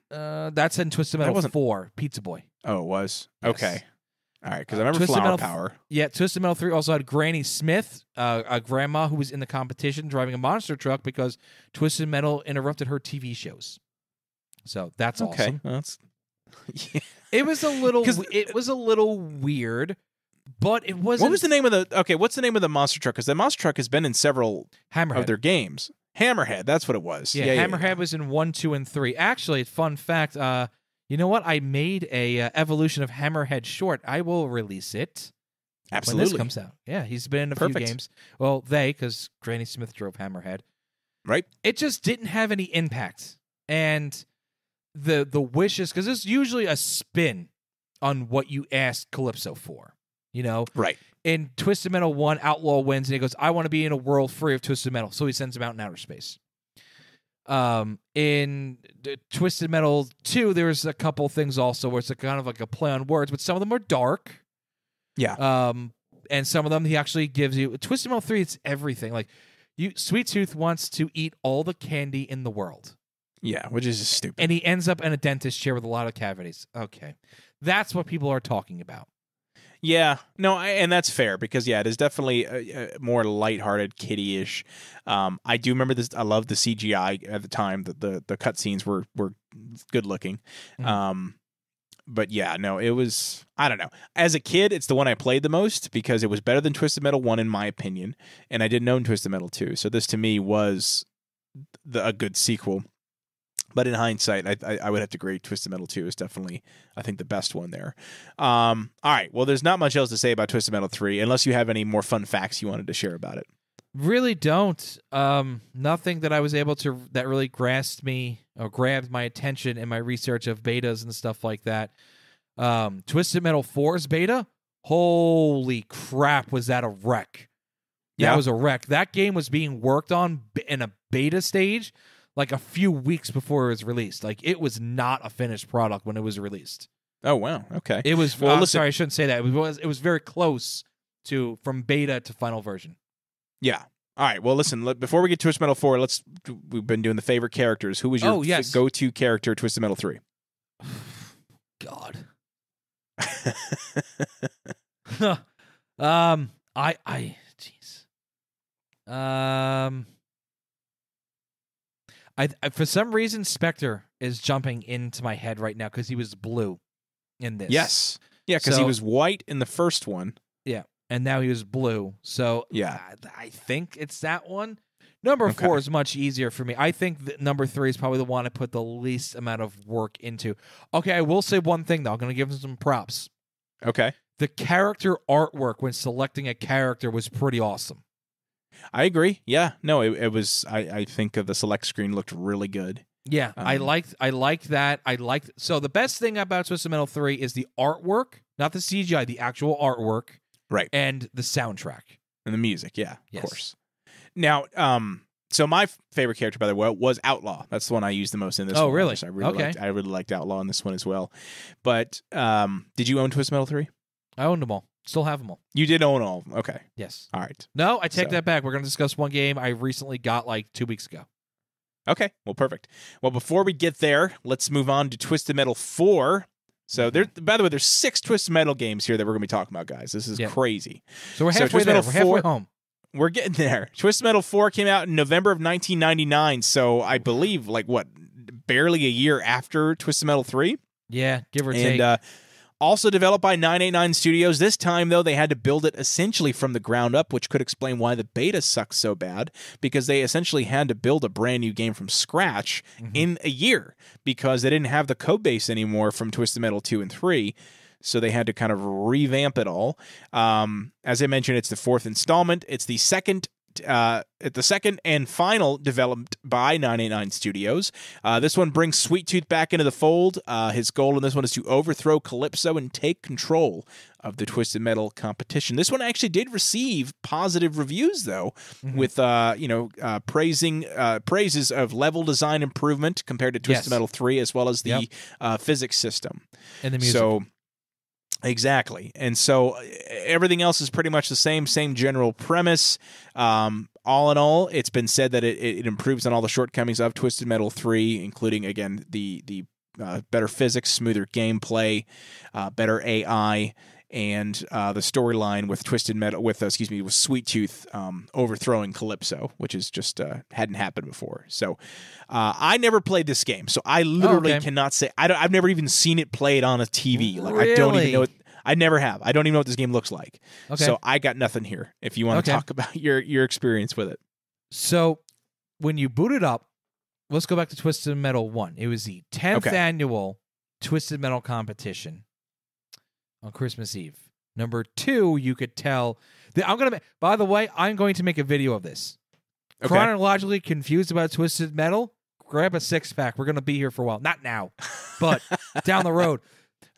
E: that's in Twisted Metal 4, Pizza Boy.
D: Oh, it was?
E: Yes.
D: Okay. All right, because I remember
E: Twisted
D: Flower
E: Metal
D: Power.
E: Yeah, Twisted Metal 3 also had Granny Smith, a grandma who was in the competition driving a monster truck because Twisted Metal interrupted her TV shows. So that's
D: Okay,
E: awesome.
D: that's yeah.
E: It was a little weird, but it wasn't.
D: What was the name of the? Okay, what's the name of the monster truck? Because the monster truck has been in several
E: Hammerhead.
D: of their games. Hammerhead, that's what it was.
E: Yeah, Hammerhead was in 1, 2, and 3. Actually, fun fact. You know what? I made a evolution of Hammerhead short. I will release it
D: Absolutely.
E: when this comes out. Yeah, he's been in a
D: Perfect.
E: few games. Well, because Granny Smith drove Hammerhead.
D: Right.
E: It just didn't have any impact, and the wishes, because there's usually a spin on what you asked Calypso for. You know,
D: Right.
E: in Twisted Metal 1, Outlaw wins, and he goes, "I want to be in a world free of Twisted Metal," so he sends him out in outer space. In Twisted Metal 2, there's a couple things also where it's kind of like a play on words, but some of them are dark.
D: Yeah.
E: And some of them he actually gives you. Twisted Metal 3, it's everything. Like, Sweet Tooth wants to eat all the candy in the world.
D: Yeah, which is just stupid.
E: And he ends up in a dentist chair with a lot of cavities. Okay. That's what people are talking about.
D: Yeah, no, and that's fair because it is definitely a more lighthearted, kiddie-ish. I do remember this. I loved the CGI at the time. The cutscenes were good looking.
E: Mm-hmm.
D: But yeah, no, it was. I don't know. As a kid, it's the one I played the most because it was better than Twisted Metal 1 in my opinion, and I didn't own Twisted Metal 2, so this to me was a good sequel. But in hindsight, I would have to agree Twisted Metal 2 is definitely, I think, the best one there. All right. Well, there's not much else to say about Twisted Metal 3, unless you have any more fun facts you wanted to share about it.
E: Really don't. Nothing that I was able to, that really grasped me or grabbed my attention in my research of betas and stuff like that. Twisted Metal 4's beta, holy crap, was that a wreck. That was a wreck. That game was being worked on in a beta stage like a few weeks before it was released. Like, it was not a finished product when it was released.
D: Oh, wow. Okay.
E: It was,
D: well,
E: sorry, I shouldn't say that. It was very close to, from beta to final version.
D: Yeah. All right. Well, listen, before we get to Twisted Metal 4, we've been doing the favorite characters. Who was your go-to character Twisted Metal 3?
E: God. Jeez. I for some reason Spectre is jumping into my head right now because he was blue in this.
D: Yes. Yeah, because he was white in the first one.
E: Yeah, and now he was blue. So
D: yeah,
E: I think it's that one. Number 4 is much easier for me. I think that number 3 is probably the one I put the least amount of work into. Okay, I will say one thing though. I'm going to give him some props.
D: Okay.
E: The character artwork when selecting a character was pretty awesome.
D: I agree. Yeah. No, it was. I think the select screen looked really good.
E: Yeah, I liked that. So the best thing about Twisted Metal 3 is the artwork, not the CGI, the actual artwork,
D: right,
E: and the soundtrack
D: and the music. Yeah,
E: yes.
D: Of course. Now, so my favorite character, by the way, was Outlaw. That's the one I used the most in this.
E: Oh,
D: one.
E: really?
D: I really liked Outlaw in this one as well. But did you own Twisted Metal 3?
E: I owned them all. Still have them all.
D: You did own all of them. Okay.
E: Yes.
D: All right.
E: No, I take that back. We're going to discuss one game I recently got like 2 weeks ago.
D: Okay. Well, perfect. Well, before we get there, let's move on to Twisted Metal 4. So, by the way, there's 6 Twisted Metal games here that we're going to be talking about, guys. This is crazy.
E: So we're halfway there. We're halfway home.
D: We're getting there. Twisted Metal 4 came out in November of 1999. So I believe, barely a year after Twisted Metal 3?
E: Yeah, give or take.
D: And also developed by 989 Studios. This time, though, they had to build it essentially from the ground up, which could explain why the beta sucks so bad, because they essentially had to build a brand new game from scratch in a year because they didn't have the code base anymore from Twisted Metal 2 and 3. So they had to kind of revamp it all. As I mentioned, it's the 4th installment. It's the second and final developed by 989 Studios. This one brings Sweet Tooth back into the fold. His goal in this one is to overthrow Calypso and take control of the Twisted Metal competition. This one actually did receive positive reviews, though, with praises of level design improvement compared to Twisted Metal 3, as well as the physics system
E: and the music.
D: So. Exactly. And so everything else is pretty much the same general premise. All in all, it's been said that it improves on all the shortcomings of Twisted Metal 3, including, again, the better physics, smoother gameplay, better AI, and the storyline with Twisted Metal, with Sweet Tooth overthrowing Calypso, which is just hadn't happened before. So I never played this game, so I literally cannot say. I've never even seen it played on a TV. Like
E: Really?
D: I don't even know it. I never have. I don't even know what this game looks like.
E: Okay.
D: So I got nothing here. If you want to talk about your experience with it.
E: So when you boot it up, let's go back to Twisted Metal 1. It was the 10th annual Twisted Metal competition on Christmas Eve. Number 2, you could tell. By the way, I'm going to make a video of this.
D: Okay.
E: Chronologically confused about Twisted Metal? Grab a 6-pack. We're going to be here for a while. Not now, but down the road.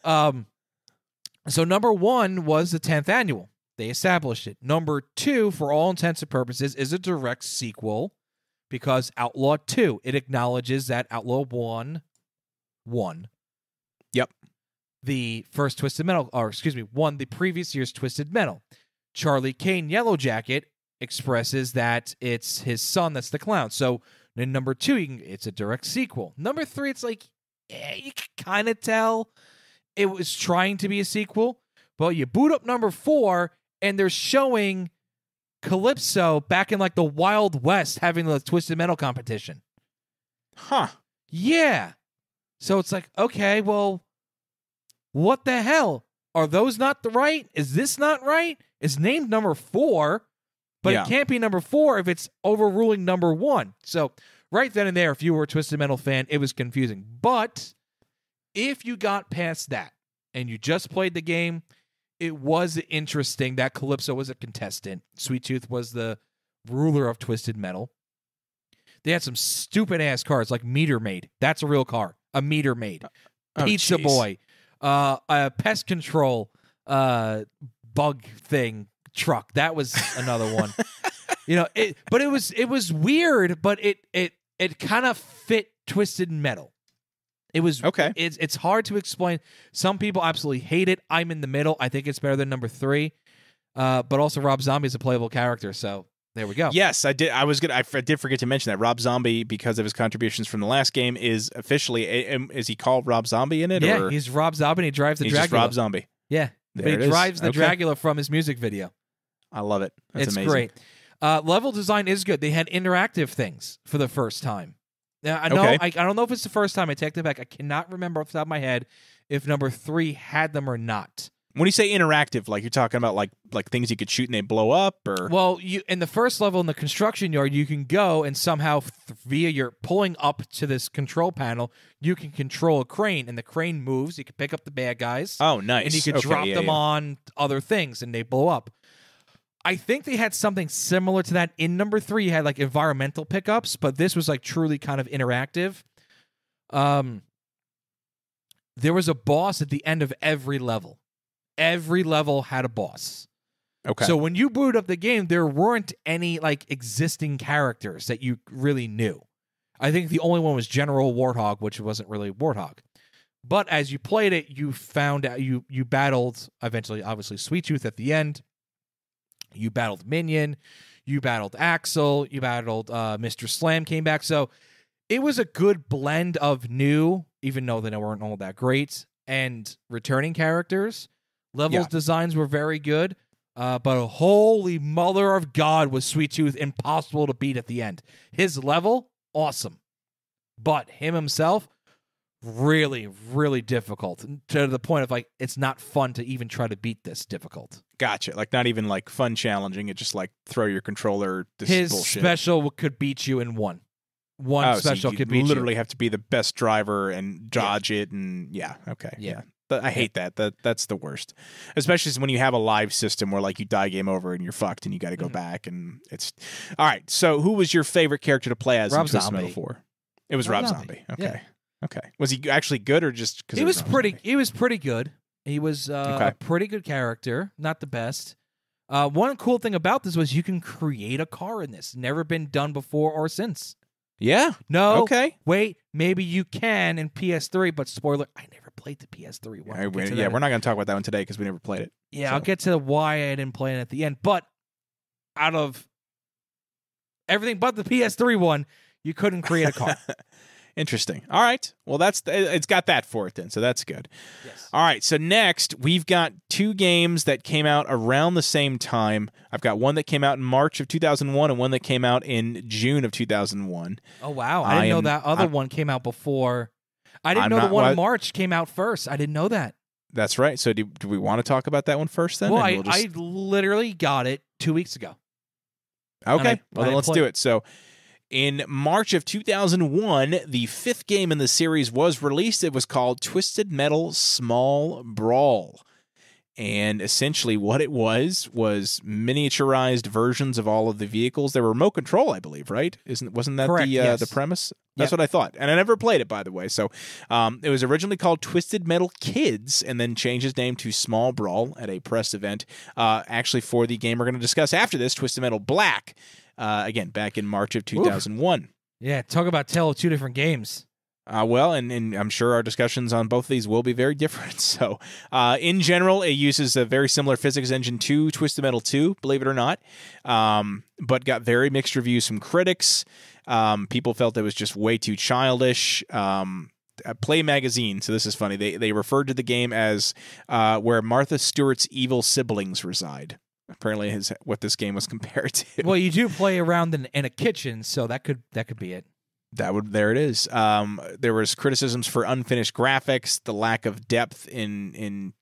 E: So number 1 was the 10th annual. They established it. Number 2, for all intents and purposes, is a direct sequel because Outlaw 2, it acknowledges that Outlaw 1 won.
D: Yep.
E: The first Twisted Metal, won the previous year's Twisted Metal. Charlie Kane Yellow Jacket expresses that it's his son that's the clown. So in number 2, it's a direct sequel. Number 3, it's like, you can kind of tell it was trying to be a sequel. But you boot up number 4, and they're showing Calypso back in like the Wild West having the Twisted Metal competition.
D: Huh.
E: Yeah. So it's like, okay, well, what the hell? Are those not the right? Is this not right? It's named number 4, but it can't be number 4 if it's overruling number 1. So right then and there, if you were a Twisted Metal fan, it was confusing. But if you got past that and you just played the game, it was interesting that Calypso was a contestant. Sweet Tooth was the ruler of Twisted Metal. They had some stupid-ass cars like Meter Maid. That's a real car. A Meter Maid. Pizza Boy. A pest control bug thing truck. That was another one. But it was weird, but it kind of fit Twisted Metal. It was okay. It's hard to explain. Some people absolutely hate it. I'm in the middle. I think it's better than number 3. But also Rob Zombie is a playable character, so there we go.
D: Yes, I did. I did forget to mention that Rob Zombie, because of his contributions from the last game, is officially. Is he called Rob Zombie in it?
E: Yeah,
D: or?
E: He's Rob Zombie. And he drives the Dracula.
D: Just Rob Zombie.
E: Yeah, but he drives the Dracula from his music video.
D: I love it. That's amazing.
E: Great. Level design is good. They had interactive things for the first time. Now, I know I don't know if it's the first time. I take that back. I cannot remember off the top of my head if number 3 had them or not.
D: When you say interactive, like you're talking about like things you could shoot and they blow up, or
E: well, you in the first level in the construction yard, you can go and somehow via your pulling up to this control panel, you can control a crane, and the crane moves. You can pick up the bad guys.
D: Oh, nice!
E: And you can drop them on other things, and they blow up. I think they had something similar to that in number 3. You had like environmental pickups, but this was like truly kind of interactive. There was a boss at the end of every level. Every level had a boss.
D: Okay.
E: So when you boot up the game, there weren't any like existing characters that you really knew. I think the only one was General Warthog, which wasn't really Warthog. But as you played it, you found out you battled eventually, obviously, Sweet Tooth at the end. You battled Minion, you battled Axel, you battled Mr. Slam came back. So it was a good blend of new, even though they weren't all that great, and returning characters. Levels designs were very good, but holy mother of God was Sweet Tooth impossible to beat at the end. His level, awesome. But him himself, really, really difficult. To the point of like, it's not fun to even try to beat this difficult.
D: Gotcha. Like not even like fun challenging. It just like throw your controller.
E: His
D: bullshit.
E: Special could beat you in one. One special
D: so
E: could beat you.
D: Literally have to be the best driver and dodge it. And okay. Yeah. I hate that. That's the worst. Especially when you have a live system where like you die game over and you're fucked and you got to go back and it's all right. So who was your favorite character to play as in Twisted Metal 4? It was Rob Zombie. Okay.
E: Yeah.
D: Okay. Was he actually good or just because
E: he was pretty good. He was a pretty good character, not the best. One cool thing about this was you can create a car in this. Never been done before or since.
D: Yeah.
E: No.
D: Okay.
E: Wait, maybe you can in PS3, but spoiler, I never played the PS3 one.
D: We're not going to talk about that one today because we never played it.
E: Yeah,
D: so.
E: I'll get to why I didn't play it at the end. But out of everything but the PS3 one, you couldn't create a car.
D: Interesting. All right. Well, it's got that for it then, so that's good.
E: Yes.
D: All right. So next, we've got two games that came out around the same time. I've got one that came out in March of 2001 and one that came out in June of 2001.
E: Oh, wow. I didn't know that other one came out before. I didn't know the one in March came out first. I didn't know that.
D: That's right. So do we want to talk about that one first then?
E: Well, I literally got it 2 weeks ago.
D: Okay. Well, then let's do it. So in March of 2001, the fifth game in the series was released. It was called Twisted Metal Small Brawl. And essentially what it was miniaturized versions of all of the vehicles. They were remote control, I believe, right? Wasn't that
E: correct,
D: the premise? That's what I thought. And I never played it, by the way. So it was originally called Twisted Metal Kids and then changed its name to Small Brawl at a press event. Actually, for the game we're going to discuss after this, Twisted Metal Black, again, back in March of 2001. Oof.
E: Yeah, talk about tale of two different games.
D: Well, and I'm sure our discussions on both of these will be very different. So, in general, it uses a very similar physics engine to Twisted Metal 2, believe it or not, but got very mixed reviews from critics. People felt it was just way too childish. Play Magazine, so this is funny, they referred to the game as where Martha Stewart's evil siblings reside. Apparently is what this game was compared to.
E: Well, you do play around in a kitchen, so that could be it.
D: There it is. There was criticisms for unfinished graphics, the lack of depth in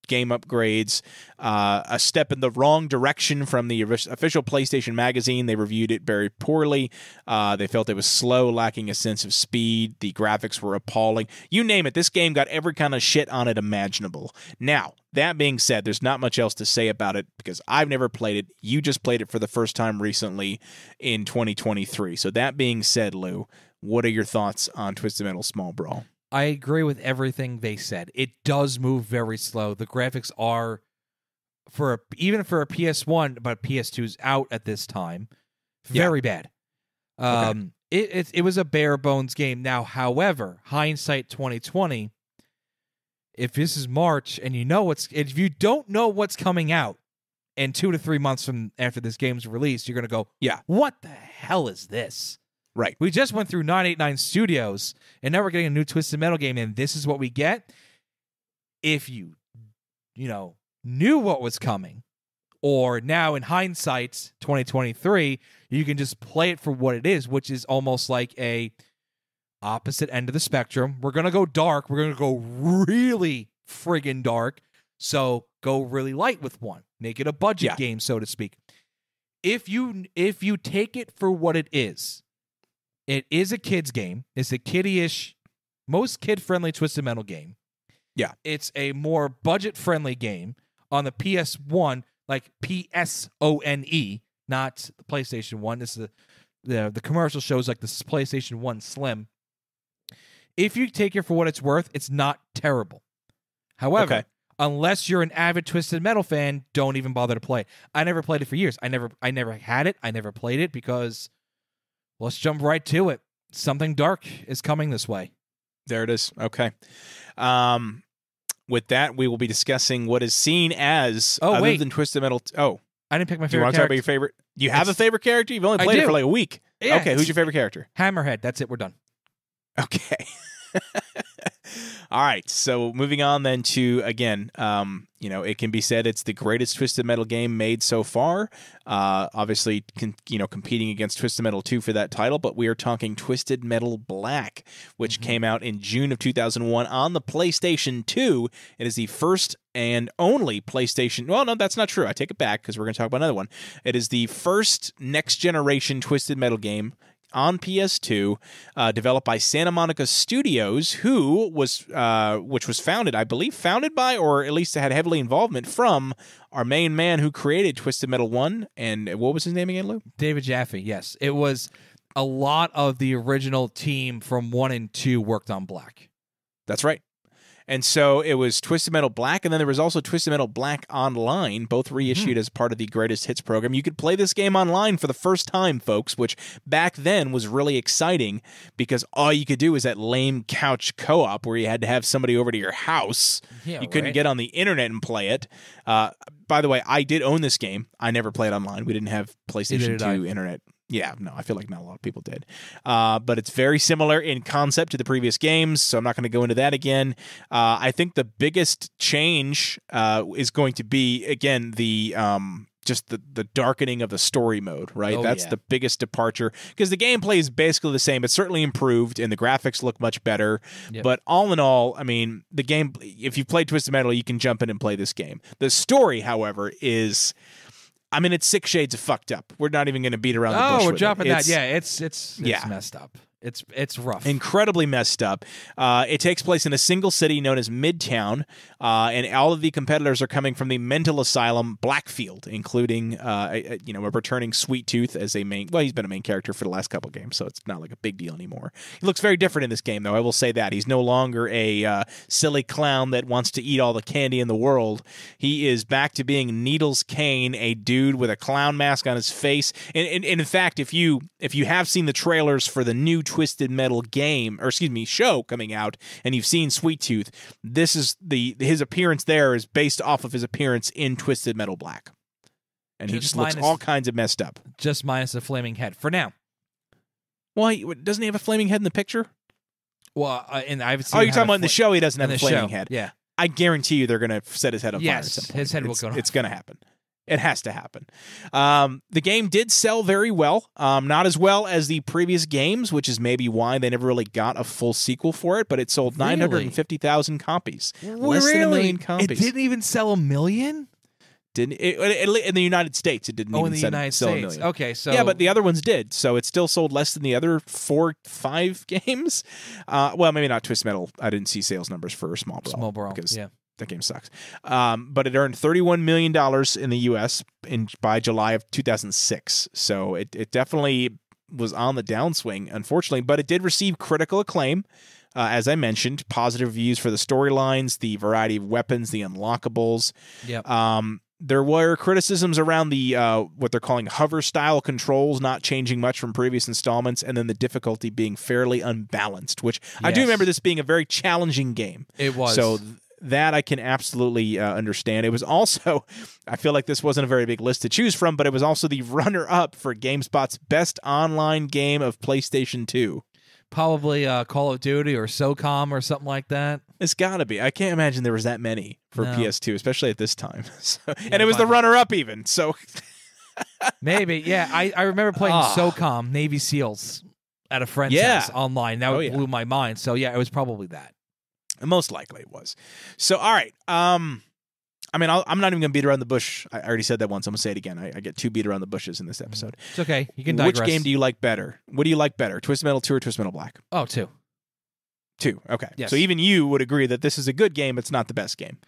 D: game upgrades, a step in the wrong direction from the official PlayStation magazine. They reviewed it very poorly. They felt it was slow, lacking a sense of speed. The graphics were appalling. You name it, this game got every kind of shit on it imaginable. Now, that being said, there's not much else to say about it because I've never played it. You just played it for the first time recently in 2023. So that being said, Lou, what are your thoughts on Twisted Metal Small Brawl?
E: I agree with everything they said. It does move very slow. The graphics are, even for a PS1, but PS2's out at this time, very bad.
D: Okay.
E: It was a bare bones game. Now, however, hindsight 2020, if this is March and if you don't know what's coming out in 2 to 3 months from after this game's released, you're gonna go, what the hell is this?
D: Right.
E: We just went through 989 Studios, and now we're getting a new Twisted Metal game, and this is what we get. If you knew what was coming, or now in hindsight, 2023, you can just play it for what it is, which is almost like a opposite end of the spectrum. We're going to go dark. We're going to go really friggin' dark. So go really light with one. Make it a budget game, so to speak. If you take it for what it is a kid's game. It's a kiddie-ish, most kid-friendly Twisted Metal game.
D: Yeah.
E: It's a more budget-friendly game on the PS1, like PSONE, not the PlayStation 1. This is the commercial shows like this PlayStation 1 Slim. If you take it for what it's worth, it's not terrible. However, unless you're an avid Twisted Metal fan, don't even bother to play. I never played it for years. I never had it. I never played it because let's jump right to it. Something dark is coming this way.
D: There it is. Okay. With that, we will be discussing what is seen as other than Twisted Metal.
E: I didn't pick my favorite character.
D: You want to talk about your favorite? You have a favorite character? You've only played it for like a week.
E: Yeah,
D: okay, who's your favorite character?
E: Hammerhead. That's it. We're done.
D: Okay. All right. So moving on then to, again, it can be said it's the greatest Twisted Metal game made so far. Obviously, competing against Twisted Metal 2 for that title, but we are talking Twisted Metal Black, which came out in June of 2001 on the PlayStation 2. It is the first and only PlayStation. Well, no, that's not true. I take it back because we're going to talk about another one. It is the first next-generation Twisted Metal game on PS2, developed by Santa Monica Studios, which was founded by, or at least had heavily involvement from, our main man who created Twisted Metal 1. And what was his name again, Lou?
E: David Jaffe, yes. It was a lot of the original team from 1 and 2 worked on Black.
D: That's right. And so it was Twisted Metal Black, and then there was also Twisted Metal Black Online, both reissued as part of the Greatest Hits program. You could play this game online for the first time, folks, which back then was really exciting because all you could do was that lame couch co-op where you had to have somebody over to your house.
E: Yeah,
D: you couldn't get on the internet and play it. By the way, I did own this game. I never played online. We didn't have PlayStation 2 internet. Yeah, no, I feel like not a lot of people did. But it's very similar in concept to the previous games, so I'm not going to go into that again. I think the biggest change is going to be, again, the just the darkening of the story mode, right? That's the biggest departure, because the gameplay is basically the same. It's certainly improved, and the graphics look much better. Yep. But all in all, I mean, the game, if you've played Twisted Metal, you can jump in and play this game. The story, however, is... I mean, it's 6 shades of fucked up. We're not even going to beat around the bush.
E: Oh, we're
D: with
E: jumping
D: it.
E: that. Yeah, it's messed up. It's rough.
D: Incredibly messed up. It takes place in a single city known as Midtown, and all of the competitors are coming from the mental asylum Blackfield, including a returning Sweet Tooth as a main. Well, he's been a main character for the last couple games, so it's not like a big deal anymore. He looks very different in this game, though. I will say that he's no longer a silly clown that wants to eat all the candy in the world. He is back to being Needles Kane, a dude with a clown mask on his face. And in fact, if you have seen the trailers for the new Twisted Metal show coming out, and you've seen Sweet Tooth, this is his appearance there is based off of his appearance in Twisted Metal Black, and he just looks all kinds of messed up.
E: Just minus the flaming head for now.
D: Well, doesn't he have a flaming head in the picture?
E: Well, and I've seen.
D: Oh, you're talking about in the show? He doesn't have a flaming head.
E: Yeah,
D: I guarantee you they're going to set his head on fire.
E: Yes, his head will go.
D: It's going to happen. It has to happen. The game did sell very well. Not as well as the previous games, which is maybe why they never really got a full sequel for it, but it sold 950,000 copies. Less than 1 million copies.
E: It didn't even sell 1 million?
D: Didn't it, in the United States, it didn't even sell 1 million.
E: Okay, so...
D: Yeah, but the other ones did, so it still sold less than the other 4-5 games. Well, maybe not Twisted Metal. I didn't see sales numbers for Small Brawl. Because that game sucks. But it earned $31 million in the U.S. by July of 2006. So it definitely was on the downswing, unfortunately. But it did receive critical acclaim. As I mentioned, positive reviews for the storylines, the variety of weapons, the unlockables.
E: Yep.
D: There were criticisms around the what they're calling hover-style controls not changing much from previous installments, and then the difficulty being fairly unbalanced, which I do remember this being a very challenging game.
E: It was.
D: So that I can absolutely understand. It was also, I feel like this wasn't a very big list to choose from, but it was also the runner-up for GameSpot's best online game of PlayStation 2.
E: Probably Call of Duty or SOCOM or something like that.
D: It's got to be. I can't imagine there was that many for PS2, especially at this time. And it was the runner-up even, so...
E: Maybe, yeah. I remember playing SOCOM, Navy SEALs, at a friend's house online. That blew my mind. So, yeah, it was probably that.
D: Most likely it was. So, all right. I'm not even going to beat around the bush. I already said that once. I'm going to say it again. I get too beat around the bushes in this episode.
E: It's okay. You can digress.
D: Which game do you like better? What do you like better, Twisted Metal 2 or Twisted Metal Black?
E: Oh, 2.
D: 2. Okay.
E: Yes.
D: So even you would agree that this is a good game. It's not the best game.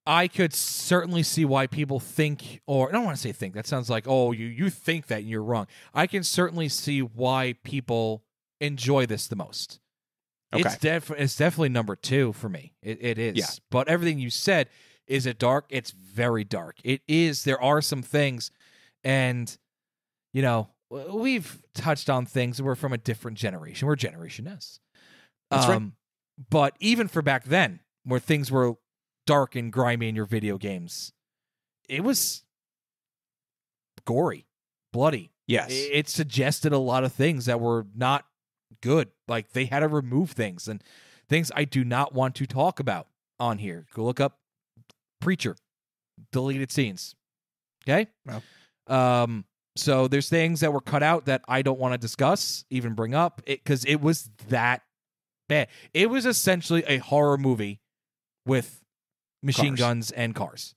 E: I could certainly see why people think, or I don't want to say think. That sounds like, oh, you think that and you're wrong. I can certainly see why people enjoy this the most.
D: Okay.
E: It's definitely number 2 for me. It is.
D: Yeah.
E: But everything you said, is it dark? It's very dark. It is. There are some things, and, we've touched on things. We're from a different generation. We're Generation S.
D: That's right.
E: But even for back then, where things were dark and grimy in your video games, it was gory, bloody.
D: Yes.
E: It suggested a lot of things that were not good. Like, they had to remove things, and things I do not want to talk about on here. Go look up Preacher, deleted scenes. Okay?
D: Wow.
E: So there's things that were cut out that I don't want to discuss, even bring up, because it was that bad. It was essentially a horror movie with machine guns and cars.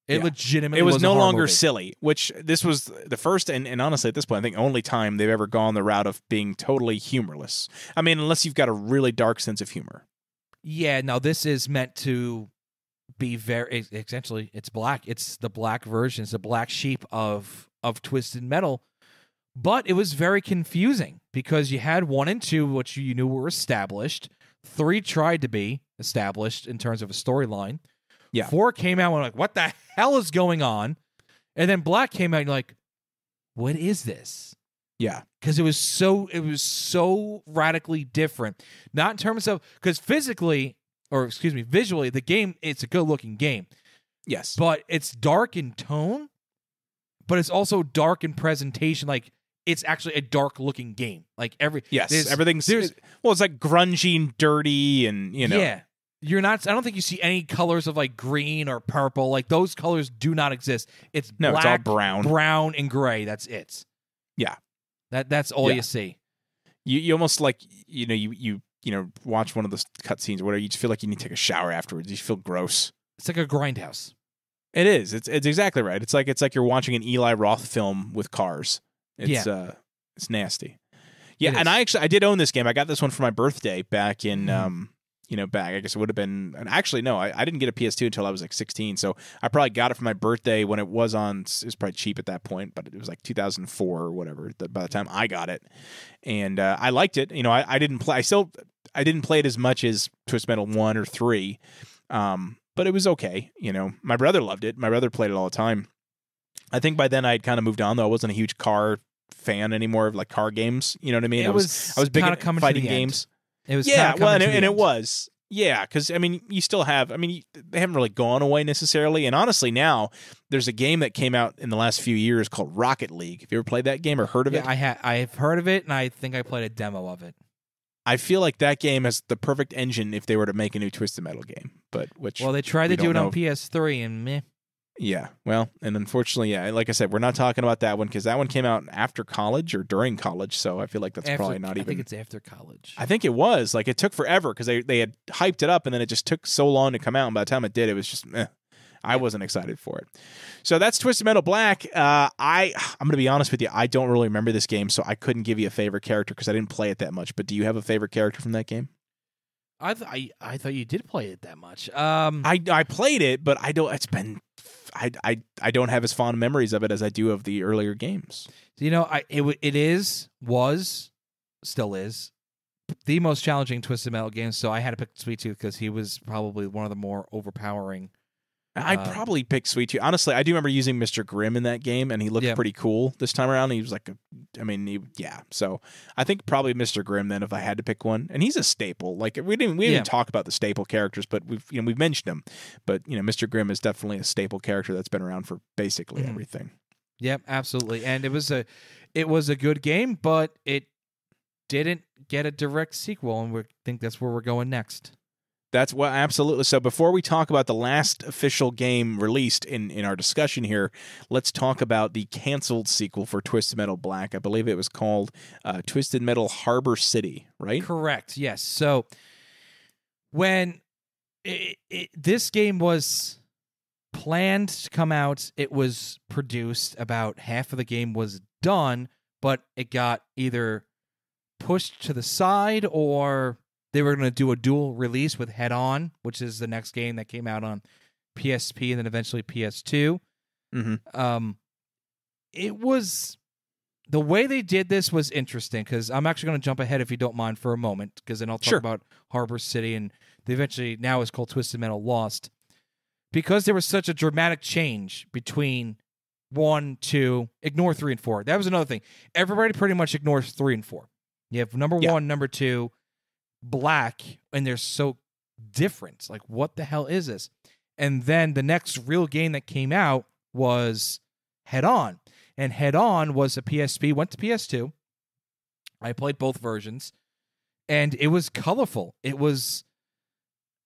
E: It legitimately was
D: no
E: a horror
D: longer
E: movie.
D: silly, which this was the first and honestly at this point I think only time they've ever gone the route of being totally humorless. I mean, unless you've got a really dark sense of humor.
E: Yeah, no, this is meant to be very, essentially, it's black. It's the black version. It's the black sheep of Twisted Metal. But it was very confusing because you had 1 and 2, which you knew were established. 3 tried to be established in terms of a storyline.
D: Yeah.
E: 4 came out and like, what the hell is going on? And then Black came out and you're like, what is this?
D: Yeah.
E: Because it was so radically different. Not in terms of, because visually, the game, it's a good-looking game.
D: Yes.
E: But it's dark in tone, but it's also dark in presentation. Like, it's actually a dark looking game. Like
D: everything's it's like grungy and dirty, and
E: yeah. You're not. I don't think you see any colors of like green or purple. Like those colors do not exist. It's black,
D: it's all brown,
E: and gray. That's it.
D: Yeah,
E: that's all you see.
D: You almost like you watch one of those cutscenes or whatever. You just feel like you need to take a shower afterwards. You feel gross.
E: It's like a grindhouse.
D: It is. It's exactly right. It's like you're watching an Eli Roth film with cars. It's nasty. Yeah, and I did own this game. I got this one for my birthday back in I guess it would have been, and actually no, I didn't get a PS2 until I was like 16, so I probably got it for my birthday when it was probably cheap at that point, but it was like 2004 or whatever by the time I got it, and I liked it. I didn't play it as much as Twisted Metal 1 or 3, but it was okay. My brother loved it. My brother played it all the time. I think by then I had kind of moved on, though. I wasn't a huge car fan anymore of like car games. You know what I mean? I was big into fighting games.
E: It was
D: it was. Yeah, because, you still have, they haven't really gone away necessarily. And honestly, now, there's a game that came out in the last few years called Rocket League. Have you ever played that game or heard of it?
E: I've heard of it, and I think I played a demo of it.
D: I feel like that game has the perfect engine if they were to make a new Twisted Metal game.
E: Well, they tried to do it on PS3, and meh.
D: Yeah, well, and unfortunately, like I said, we're not talking about that one because that one came out after college or during college, so I feel like that's probably not even...
E: I think it's after college.
D: I think it was. Like, it took forever because they had hyped it up, and then it just took so long to come out, and by the time it did, it was just, I wasn't excited for it. So that's Twisted Metal Black. I'm going to be honest with you, I don't really remember this game, so I couldn't give you a favorite character because I didn't play it that much, but do you have a favorite character from that game?
E: I thought you did play it that much.
D: I played it, but I don't... It's been... I don't have as fond memories of it as I do of the earlier games.
E: Still is the most challenging Twisted Metal game. So I had to pick Sweet Tooth because he was probably one of the more overpowering.
D: I'd probably pick Sweet Tooth. Honestly, I do remember using Mr. Grimm in that game, and he looked pretty cool this time around. He was like, So I think probably Mr. Grimm then, if I had to pick one. And he's a staple. Like we didn't talk about the staple characters, but we've mentioned him. But Mr. Grimm is definitely a staple character that's been around for basically everything. Yep,
E: absolutely. And it was a good game, but it didn't get a direct sequel, and we think that's where we're going next.
D: That's what absolutely. So before we talk about the last official game released in our discussion here, let's talk about the canceled sequel for Twisted Metal Black. I believe it was called Twisted Metal Harbor City, right?
E: Correct. Yes. So when this game was planned to come out, it was produced. About half of the game was done, but it got either pushed to the side or they were going to do a dual release with Head On, which is the next game that came out on PSP and then eventually PS2.
D: Mm-hmm.
E: It was... The way they did this was interesting, because I'm actually going to jump ahead if you don't mind for a moment, because then I'll talk about Harbor City, and they eventually now is called Twisted Metal Lost. Because there was such a dramatic change between 1, 2, ignore 3 and 4. That was another thing. Everybody pretty much ignores 3 and 4. You have number 1, number 2, Black, and they're so different. Like, what the hell is this? And then the next real game that came out was Head On. And Head On was a PSP, went to PS2. I played both versions. And it was colorful. It was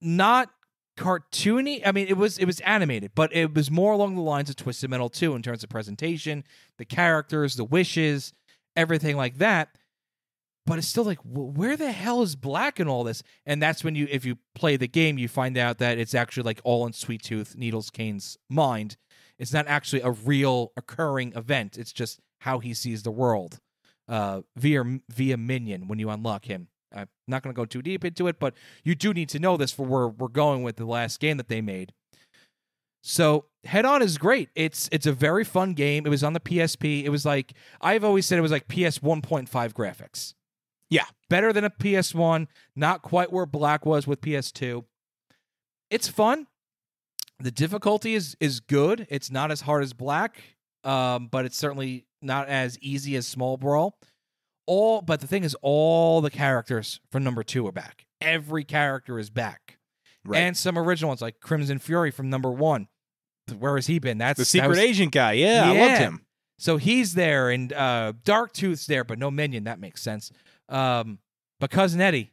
E: not cartoony. I mean, it was animated, but it was more along the lines of Twisted Metal 2 in terms of presentation, the characters, the wishes, everything like that. But it's still like, where the hell is Black in all this? And that's when if you play the game, you find out that it's actually like all in Sweet Tooth, Needles Kane's mind. It's not actually a real occurring event. It's just how he sees the world via Minion when you unlock him. I'm not going to go too deep into it, but you do need to know this for where we're going with the last game that they made. So Head On is great. It's a very fun game. It was on the PSP. It was like, I've always said it was like PS 1.5 graphics.
D: Yeah.
E: Better than a PS1. Not quite where Black was with PS2. It's fun. The difficulty is good. It's not as hard as Black, but it's certainly not as easy as Small Brawl. But the thing is, all the characters from number 2 are back. Every character is back. Right. And some original ones, like Crimson Fury from number 1. Where has he been? That's
D: the secret agent guy. Yeah, I loved him.
E: So he's there, and Darktooth's there, but no minion. That makes sense. But Cousin Eddie,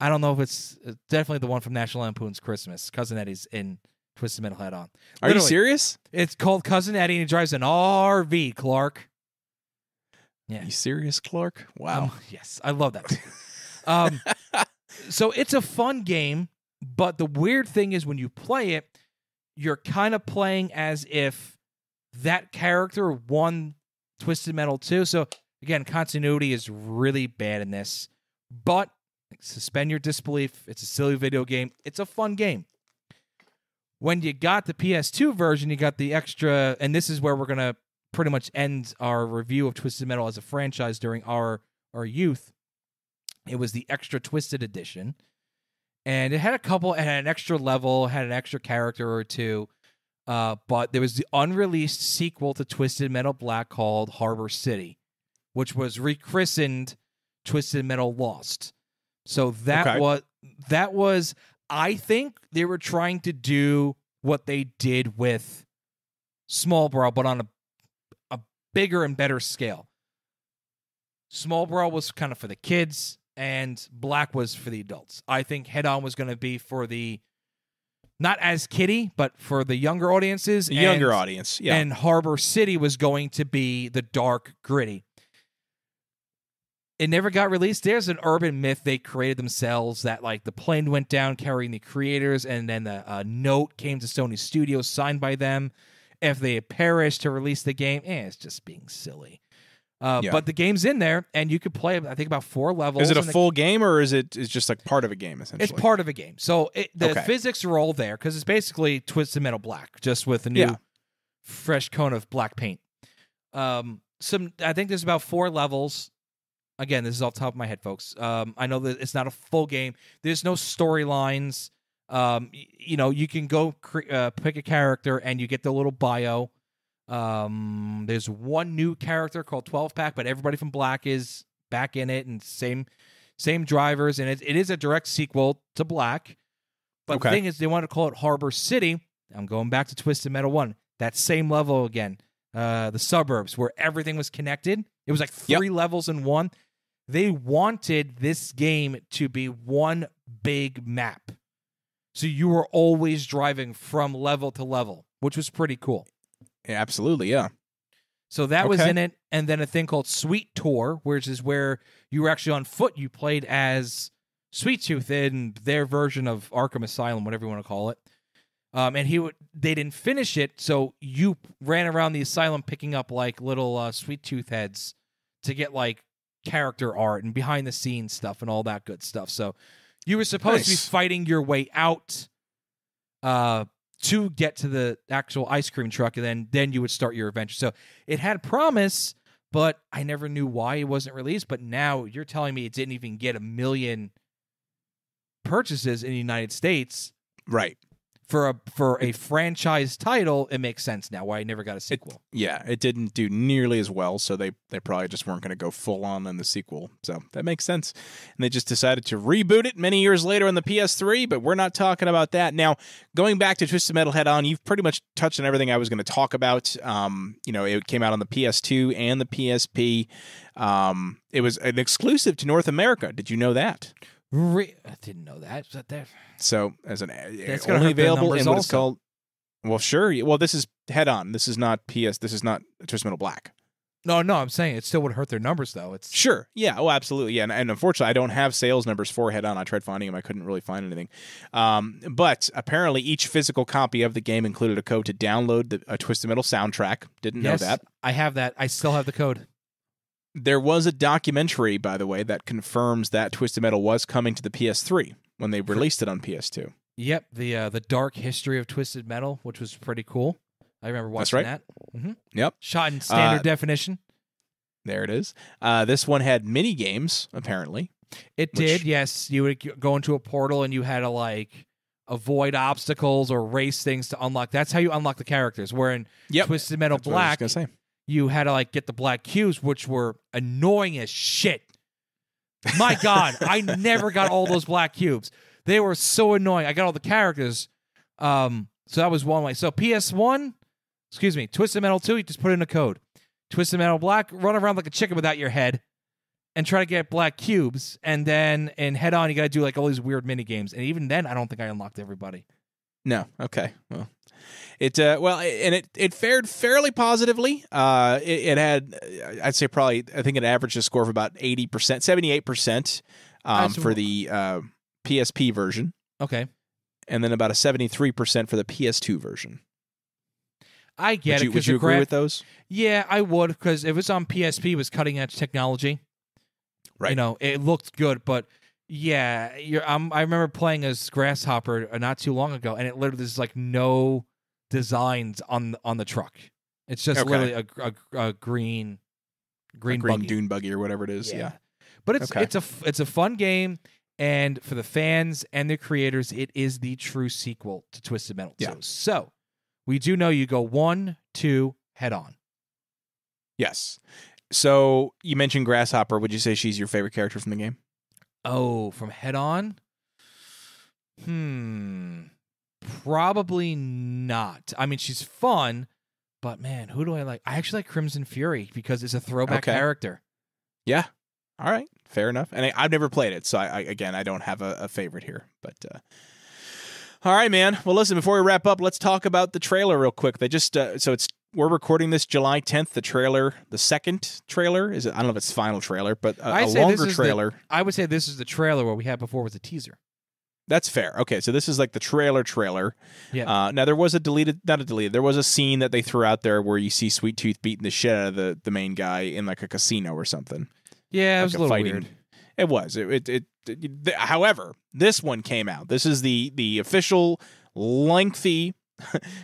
E: I don't know if it's definitely the one from National Lampoon's Christmas. Cousin Eddie's in Twisted Metal Head On.
D: Are you serious?
E: It's called Cousin Eddie, and he drives an RV, Clark. Yeah.
D: Are you serious, Clark? Wow.
E: Yes, I love that. So it's a fun game, but the weird thing is when you play it, you're kind of playing as if that character won Twisted Metal 2. So again, continuity is really bad in this, but suspend your disbelief. It's a silly video game. It's a fun game. When you got the PS2 version, you got the extra, and this is where we're going to pretty much end our review of Twisted Metal as a franchise during our youth. It was the extra Twisted edition, and it had it had an extra level, had an extra character or two, but there was the unreleased sequel to Twisted Metal Black called Harbor City, which was rechristened Twisted Metal Lost. So that was, I think they were trying to do what they did with Small Brawl, but on a bigger and better scale. Small Brawl was kind of for the kids, and Black was for the adults. I think Head On was going to be for the, not as kiddie, but for the younger audiences.
D: The younger audience, yeah.
E: And Harbor City was going to be the dark, gritty. It never got released. There's an urban myth they created themselves that like the plane went down carrying the creators, and then a note came to Sony Studios signed by them if they had perished to release the game. It's just being silly. But the game's in there, and you could play, I think, about 4 levels.
D: Is it a full game, or is it just like part of a game, essentially?
E: It's part of a game. So the physics are all there, because it's basically Twisted Metal Black, just with a new fresh coat of black paint. I think there's about 4 levels. Again, this is off the top of my head, folks. I know that it's not a full game. There's no storylines. You can go pick a character, and you get the little bio. There's one new character called 12 Pack, but everybody from Black is back in it, and same drivers, and it is a direct sequel to Black. But the thing is, they want to call it Harbor City. I'm going back to Twisted Metal 1. That same level again. The suburbs where everything was connected. It was like 3 levels in one. They wanted this game to be one big map. So you were always driving from level to level, which was pretty cool.
D: Yeah, absolutely, yeah.
E: So that was in it, and then a thing called Sweet Tour, which is where you were actually on foot. You played as Sweet Tooth in their version of Arkham Asylum, whatever you want to call it. And they didn't finish it, so you ran around the asylum picking up like little Sweet Tooth heads to get like character art and behind the scenes stuff and all that good stuff. So you were supposed to be fighting your way out to get to the actual ice cream truck, and then you would start your adventure. So it had promise, but I never knew why it wasn't released. But now you're telling me it didn't even get 1 million purchases in the United States.
D: Right.
E: For a franchise title, it makes sense now why I never got a sequel.
D: It didn't do nearly as well, so they probably just weren't going to go full on in the sequel. So that makes sense. And they just decided to reboot it many years later on the PS3, but we're not talking about that. Now, going back to Twisted Metal Head On, you've pretty much touched on everything I was going to talk about. It came out on the PS2 and the PSP. It was an exclusive to North America. Did you know that?
E: I didn't know that. Is that there?
D: So, as an only available in what it's called. Well, sure. Well, this is Head On. This is not PS. This is not Twisted Metal Black.
E: No. I'm saying it still would hurt their numbers, though. It's
D: sure. Yeah. Oh, absolutely. Yeah. And unfortunately, I don't have sales numbers for Head On. I tried finding them. I couldn't really find anything. But apparently, each physical copy of the game included a code to download a Twisted Metal soundtrack. Didn't know that.
E: I have that. I still have the code.
D: There was a documentary, by the way, that confirms that Twisted Metal was coming to the PS3 when they released it on PS2.
E: Yep, the dark history of Twisted Metal, which was pretty cool. I remember watching that. Mm-hmm.
D: Yep.
E: Shot in standard definition.
D: There it is. This one had mini games, apparently.
E: It did, yes. You would go into a portal and you had to like avoid obstacles or race things to unlock. That's how you unlock the characters. Where in Twisted Metal Black, you had to like get the black cubes, which were annoying as shit. My God, I never got all those black cubes. They were so annoying. I got all the characters. So that was one way. So Twisted Metal 2, you just put in a code. Twisted Metal Black, run around like a chicken without your head and try to get black cubes. And then in Head On, you got to do like all these weird mini games. And even then, I don't think I unlocked everybody.
D: No. Okay. Well, it fared fairly positively. It had, I'd say probably, I think it averaged a score of about 80%, 78% for the PSP version.
E: Okay.
D: And then about a 73% for the PS2 version.
E: I get it.
D: Would you agree with those?
E: Yeah, I would, because if it's on PSP, it was cutting edge technology.
D: Right.
E: You know, it looked good, but yeah, I remember playing as Grasshopper not too long ago, and it literally there's like no designs on the truck. It's just literally a green buggy.
D: dune buggy or whatever it is. Yeah.
E: But it's a fun game, and for the fans and the creators, it is the true sequel to Twisted Metal 2.
D: Yeah.
E: So we do know you go 1, 2, Head On.
D: Yes. So you mentioned Grasshopper. Would you say she's your favorite character from the game?
E: Oh, from Head On? Probably not. I mean, she's fun, but man, who do I like? I actually like Crimson Fury because it's a throwback character.
D: Yeah. All right. Fair enough. And I've never played it, so I don't have a favorite here. But all right, man. Well, listen, before we wrap up, let's talk about the trailer real quick. They just we're recording this July 10th. The trailer, the second trailer, I don't know if it's final trailer, but a longer trailer.
E: I would say this is the trailer. What we had before was a teaser.
D: That's fair. Okay, so this is like the trailer.
E: Yeah.
D: Now there was there was a scene that they threw out there where you see Sweet Tooth beating the shit out of the main guy in like a casino or something.
E: Yeah,
D: like
E: it was a little weird.
D: It was. However, this one came out. This is the official lengthy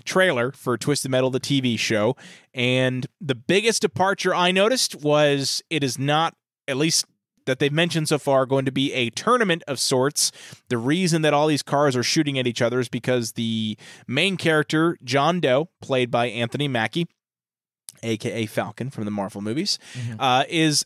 D: trailer for Twisted Metal, the TV show. And the biggest departure I noticed was it is not, at least that they've mentioned so far, going to be a tournament of sorts. The reason that all these cars are shooting at each other is because the main character, John Doe, played by Anthony Mackie, a.k.a. Falcon from the Marvel movies, is,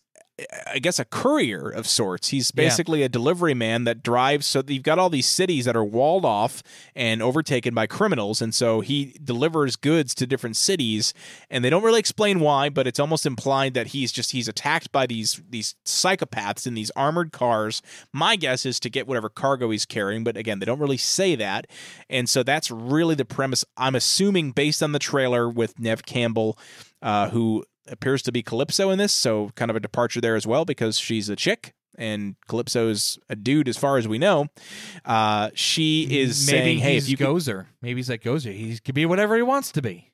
D: I guess, a courier of sorts. He's basically a delivery man that drives. So you've got all these cities that are walled off and overtaken by criminals. And so he delivers goods to different cities. And they don't really explain why, but it's almost implied that he's attacked by these psychopaths in these armored cars. My guess is to get whatever cargo he's carrying. But again, they don't really say that. And so that's really the premise, I'm assuming, based on the trailer with Neve Campbell, who appears to be Calypso in this, so kind of a departure there as well because she's a chick and Calypso's a dude as far as we know. She is saying, hey, if you
E: Gozer. Maybe he's like Gozer. He could be whatever he wants to be.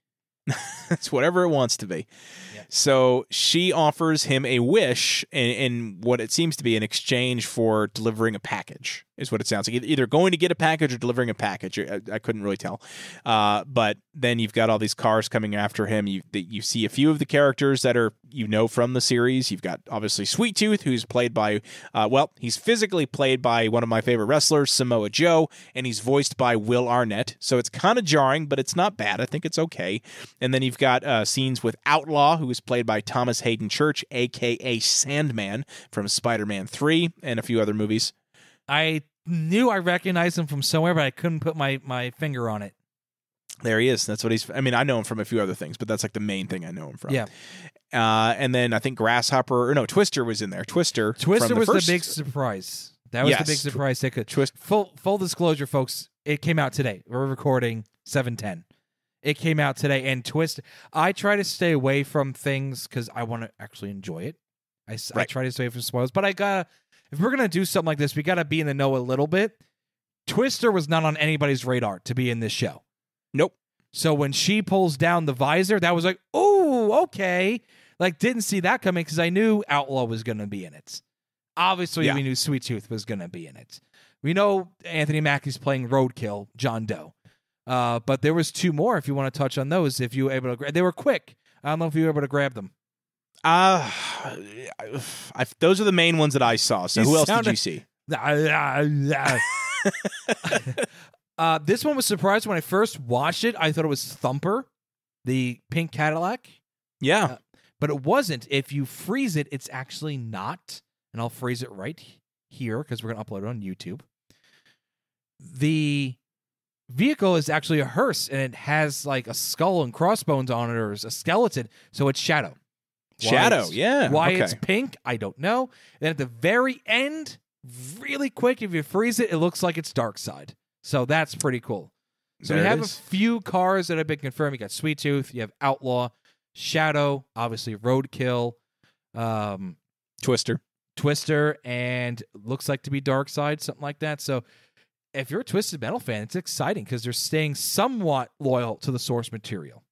D: It's whatever it wants to be. Yeah. So she offers him a wish in what it seems to be an exchange for delivering a package, is what it sounds like. Either going to get a package or delivering a package. I couldn't really tell. But then you've got all these cars coming after him. You see a few of the characters that are, from the series. You've got, obviously, Sweet Tooth, who's played by, he's physically played by one of my favorite wrestlers, Samoa Joe, and he's voiced by Will Arnett. So it's kind of jarring, but it's not bad. I think it's okay. And then you've got scenes with Outlaw, who is played by Thomas Hayden Church, a.k.a. Sandman from Spider-Man 3 and a few other movies.
E: I knew I recognized him from somewhere, but I couldn't put my finger on it.
D: There he is. That's what I know him from a few other things, but that's like the main thing I know him from.
E: Yeah.
D: And then I think Twister was in there. Twister was
E: the big surprise. That was the big surprise. Full disclosure, folks, it came out today. We're recording 7/10. It came out today, and I try to stay away from things because I want to actually enjoy it. I try to stay away from spoilers, but if we're going to do something like this, we got to be in the know a little bit. Twister was not on anybody's radar to be in this show.
D: Nope.
E: So when she pulls down the visor, that was like, oh, okay. Like, didn't see that coming because I knew Outlaw was going to be in it. Obviously, we knew Sweet Tooth was going to be in it. We know Anthony Mackie's playing Roadkill, John Doe. But there was two more if you want to touch on those. If you were able to, they were quick. I don't know if you were able to grab them.
D: Those are the main ones that I saw. So who else did you see?
E: This one was surprised when I first watched it. I thought it was Thumper, the pink Cadillac.
D: Yeah.
E: But it wasn't. If you freeze it, it's actually not. And I'll freeze it right here because we're going to upload it on YouTube. The vehicle is actually a hearse, and it has like a skull and crossbones on it, or a skeleton, so it's Shadow.
D: Shadow, yeah.
E: Why
D: okay.
E: it's pink, I don't know. And at the very end, really quick, if you freeze it, it looks like it's Darkseid. So that's pretty cool. So
D: There
E: we
D: it
E: have a
D: is.
E: few cars that have been confirmed. You got Sweet Tooth, you have Outlaw, Shadow, obviously Roadkill,
D: Twister.
E: and looks like to be Darkseid, something like that. So if you're a Twisted Metal fan, it's exciting because they're staying somewhat loyal to the source material.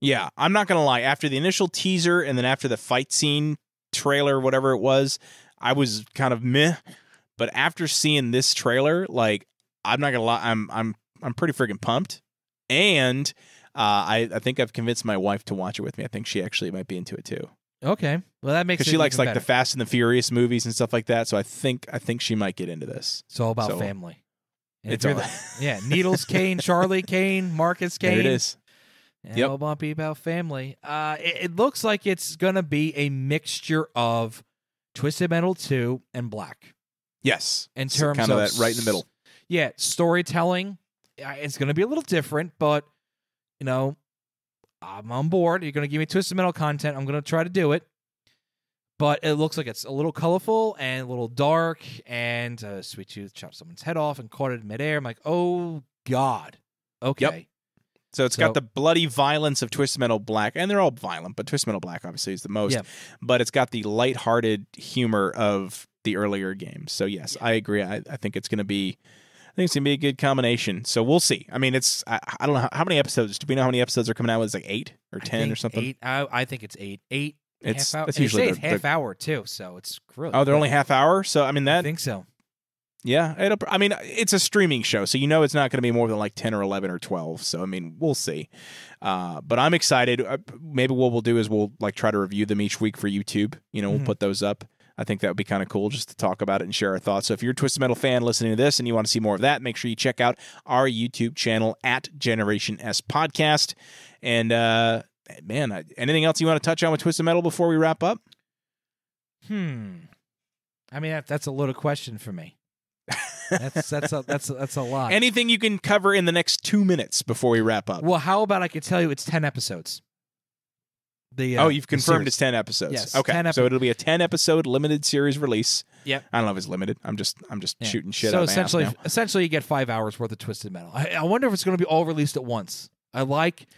D: Yeah, I'm not going to lie. After the initial teaser and then after the fight scene trailer, whatever it was, I was kind of meh. But after seeing this trailer, like, I'm not going to lie, I'm pretty freaking pumped. And I think I've convinced my wife to watch it with me. I think she actually might be into it too.
E: Okay, well that makes it
D: Because she likes
E: even
D: like
E: better.
D: the Fast and the Furious movies and stuff like that. So I think she might get into this.
E: It's all about
D: So,
E: family. And
D: it's
E: if you're
D: all-
E: yeah, Needles Kane, Charlie Kane, Marcus Kane.
D: There it is.
E: And
D: Yep.
E: It will be about family. It looks like it's going to be a mixture of Twisted Metal 2 and Black.
D: Yes.
E: In
D: So
E: terms
D: kind of
E: of
D: that right in the middle.
E: Yeah, storytelling. It's going to be a little different, but, you know, I'm on board. You're going to give me Twisted Metal content. I'm going to try to do it. But it looks like it's a little colorful and a little dark, and Sweet Tooth chopped someone's head off and caught it in midair. I'm like, oh, God. Okay.
D: Yep. So it's got the bloody violence of Twisted Metal Black, and they're all violent, but Twisted Metal Black obviously is the most.
E: Yeah.
D: But it's got the lighthearted humor of the earlier games. So yes, I agree. I think it's going to be, a good combination. So we'll see. I mean, I don't know how many episodes. Do we know how many episodes are coming out? It's like 8 or 10 or something.
E: 8. I think it's 8. 8.
D: It's
E: half hour.
D: that's
E: And
D: usually
E: they say it's half hour too, so it's really.
D: Oh, they're
E: quick.
D: only half hour. So I mean
E: I
D: that.
E: think so.
D: Yeah, it's a streaming show, so it's not going to be more than like 10 or 11 or 12. So I mean, we'll see. But I'm excited. Maybe what we'll do is we'll like try to review them each week for YouTube. We'll put those up. I think that would be kind of cool just to talk about it and share our thoughts. So if you're a Twisted Metal fan listening to this and you want to see more of that, make sure you check out our YouTube channel at Generation S Podcast. And man, anything else you want to touch on with Twisted Metal before we wrap up?
E: I mean, that's a loaded question for me. That's a lot.
D: Anything you can cover in the next 2 minutes before we wrap up?
E: Well, how about I could tell you it's 10 episodes.
D: You've confirmed it's 10 episodes.
E: Yes,
D: okay.
E: 10
D: So it'll be a 10 episode limited series release.
E: Yep.
D: I don't know if it's limited. I'm just shooting shit
E: So
D: out of my ass now.
E: essentially, you get 5 hours worth of Twisted Metal. I wonder if it's going to be all released at once.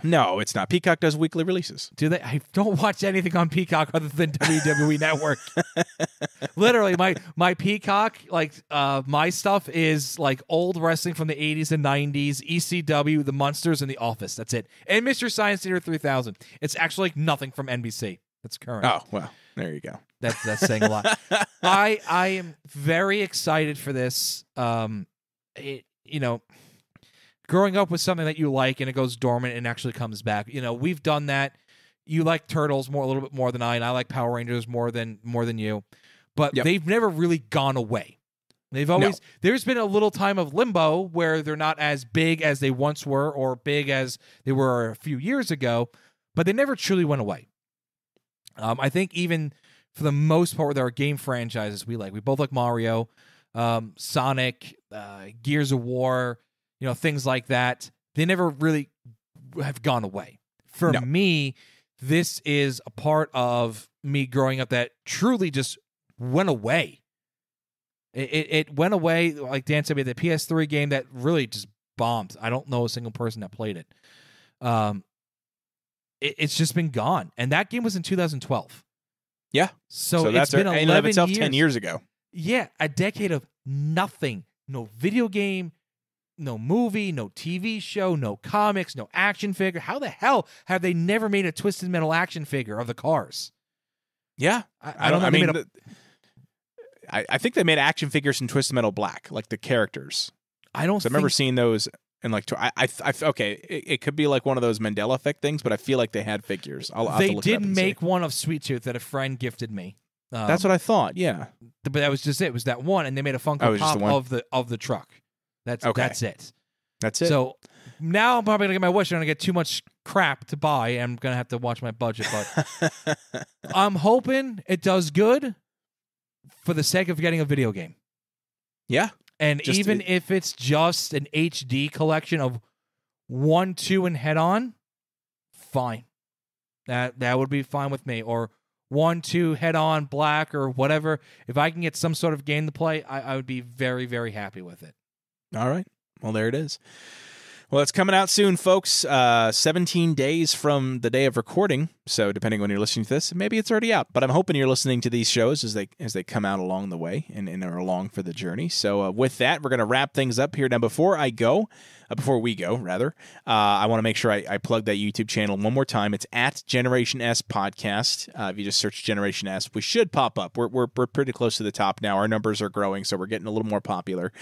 D: No, it's not. Peacock does weekly releases.
E: Do they? I don't watch anything on Peacock other than WWE Network. Literally, my Peacock, my stuff is like old wrestling from the 80s and 90s, ECW, The Munsters, and The Office. That's it. And Mr. Science Theater 3000. It's actually like nothing from NBC. That's current.
D: Oh, well, there you go.
E: That's saying a lot. I am very excited for this. Growing up with something that you like and it goes dormant and actually comes back. We've done that. You like Turtles a little bit more than I, and I like Power Rangers more than you. But they've never really gone away. They've always there's been a little time of limbo where they're not as big as they once were or big as they were a few years ago, but they never truly went away. I think even for the most part with our game franchises we both like Mario, Sonic, Gears of War, things like that. They never really have gone away. For me, this is a part of me growing up that truly just went away. It went away, like Dan said, we had the PS3 game that really just bombed. I don't know a single person that played it. It's just been gone. And that game was in 2012.
D: Yeah.
E: So
D: that's
E: it's been 11
D: in and of itself
E: years.
D: 10 years ago.
E: Yeah, a decade of nothing. No video game, no movie, no TV show, no comics, no action figure. How the hell have they never made a Twisted Metal action figure of the cars?
D: Yeah.
E: I don't know.
D: I mean, I think they made action figures in Twisted Metal Black, like the characters.
E: I don't.
D: So I remember seeing those, and it could be like one of those Mandela effect things, but I feel like they had figures.
E: They did make one of Sweet Tooth that a friend gifted me.
D: That's what I thought. Yeah,
E: but that was just it. It was that one, and they made a Funko Pop of the truck. That's it.
D: That's it.
E: So now I'm probably gonna get my wish. I'm gonna get too much crap to buy. And I'm gonna have to watch my budget, but I'm hoping it does good for the sake of getting a video game.
D: Yeah.
E: And even if it's just an HD collection of 1, 2, and Head On, fine. That would be fine with me. Or 1, 2, head on, black, or whatever, if I can get some sort of game to play, I would be very, very happy with it.
D: All right. Well, there it is. Well, it's coming out soon, folks. 17 days from the day of recording. So depending on when you're listening to this, maybe it's already out. But I'm hoping you're listening to these shows as they come out along the way and are along for the journey. So with that, we're going to wrap things up here. Now, before we go, I want to make sure I plug that YouTube channel one more time. It's at Generation S Podcast. If you just search Generation S, we should pop up. We're pretty close to the top now. Our numbers are growing, so we're getting a little more popular.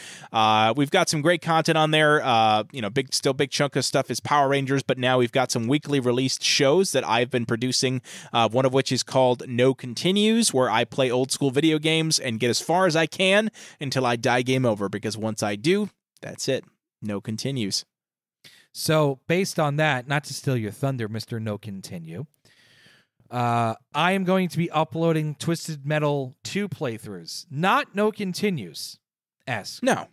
D: We've got some great content on there. Big chunk of stuff is Power Rangers, but now we've got some weekly released shows that I've been producing. One of which is called No Continues, where I play old school video games and get as far as I can until I die game over. Because once I do, that's it. No continues.
E: So, based on that, not to steal your thunder, Mr. No Continue, I am going to be uploading Twisted Metal 2 playthroughs, not No Continues.
D: No.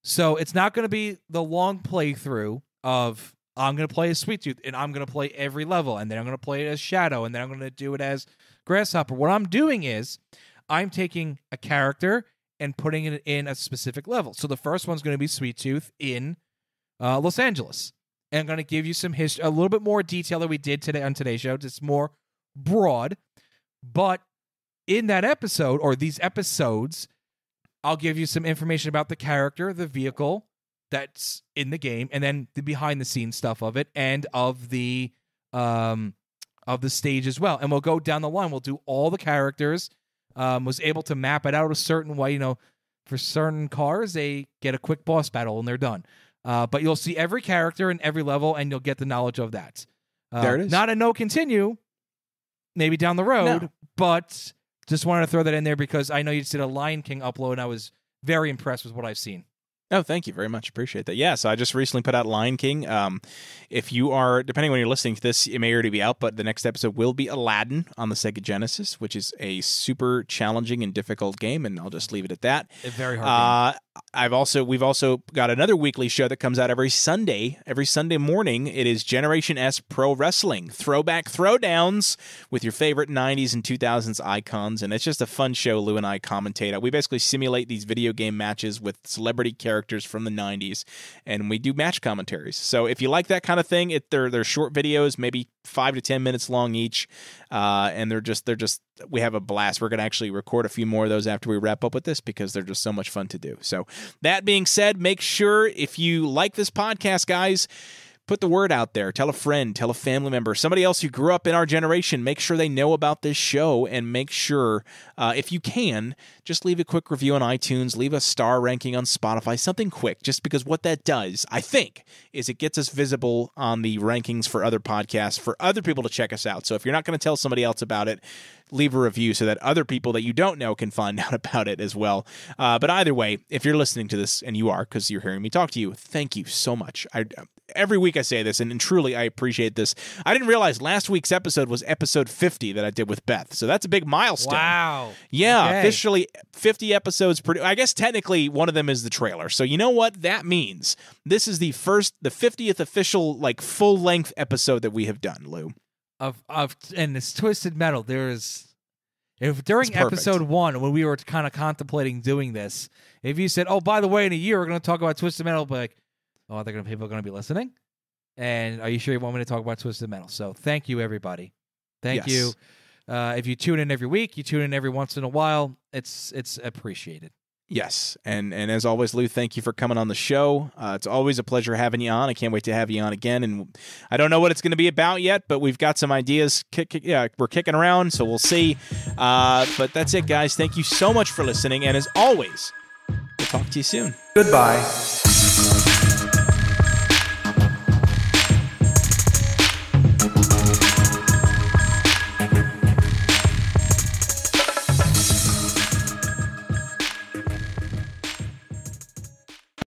E: So, it's not going to be the long playthrough of I'm going to play as Sweet Tooth, and I'm going to play every level, and then I'm going to play it as Shadow, and then I'm going to do it as Grasshopper. What I'm doing is I'm taking a character and putting it in a specific level. So the first one's going to be Sweet Tooth in Los Angeles. And I'm going to give you some history, a little bit more detail than we did today on today's show. It's more broad. But in that episode, or these episodes, I'll give you some information about the character, the vehicle that's in the game, and then the behind-the-scenes stuff of it, and of the stage as well. And we'll go down the line. We'll do all the characters. Was able to map it out a certain way. For certain cars, they get a quick boss battle and they're done. But you'll see every character in every level, and you'll get the knowledge of that.
D: There it is.
E: Not a no continue, maybe down the road, but just wanted to throw that in there because I know you just did a Lion King upload, and I was very impressed with what I've seen.
D: Oh, thank you very much. Appreciate that. Yeah, so I just recently put out Lion King. If you are, depending on when you're listening to this, it may already be out, but the next episode will be Aladdin on the Sega Genesis, which is a super challenging and difficult game, and I'll just leave it at that.
E: A very hard game.
D: We've also got another weekly show that comes out every Sunday morning. It is Generation S Pro Wrestling, throwback throwdowns with your favorite 90s and 2000s icons, and it's just a fun show. Lou and I commentate. We basically simulate these video game matches with celebrity characters from the 90s, and we do match commentaries. So if you like that kind of thing, they're short videos, maybe 5 to 10 minutes long each, and they're just we have a blast. We're going to actually record a few more of those after we wrap up with this because they're just so much fun to do. So that being said, make sure if you like this podcast, guys, put the word out there. Tell a friend, tell a family member, somebody else who grew up in our generation. Make sure they know about this show, and make sure, if you can, just leave a quick review on iTunes, leave a star ranking on Spotify, something quick, just because what that does, I think, is it gets us visible on the rankings for other podcasts, for other people to check us out. So if you're not going to tell somebody else about it, leave a review so that other people that you don't know can find out about it as well. But either way, if you're listening to this, and you are because you're hearing me talk to you, thank you so much. Every week I say this, and truly I appreciate this. I didn't realize last week's episode was episode 50 that I did with Beth, so that's a big milestone.
E: Wow.
D: Yeah,
E: okay.
D: Officially 50 episodes. I guess technically one of them is the trailer. So you know what that means? This is the 50th official, full-length episode that we have done, Lou.
E: And it's Twisted Metal. During episode 1, when we were kind of contemplating doing this, if you said, "Oh, by the way, in a year we're going to talk about Twisted Metal," I'll be like, "Oh, people are going to be listening? And are you sure you want me to talk about Twisted Metal?" So thank you, everybody. Thank you. If you tune in every week, you tune in every once in a while, it's appreciated.
D: Yes, and as always, Lou, thank you for coming on the show. It's always a pleasure having you on. I can't wait to have you on again, and I don't know what it's going to be about yet, but we've got some ideas. We're kicking around, so we'll see. But that's it, guys. Thank you so much for listening, and as always, we'll talk to you soon.
B: Goodbye.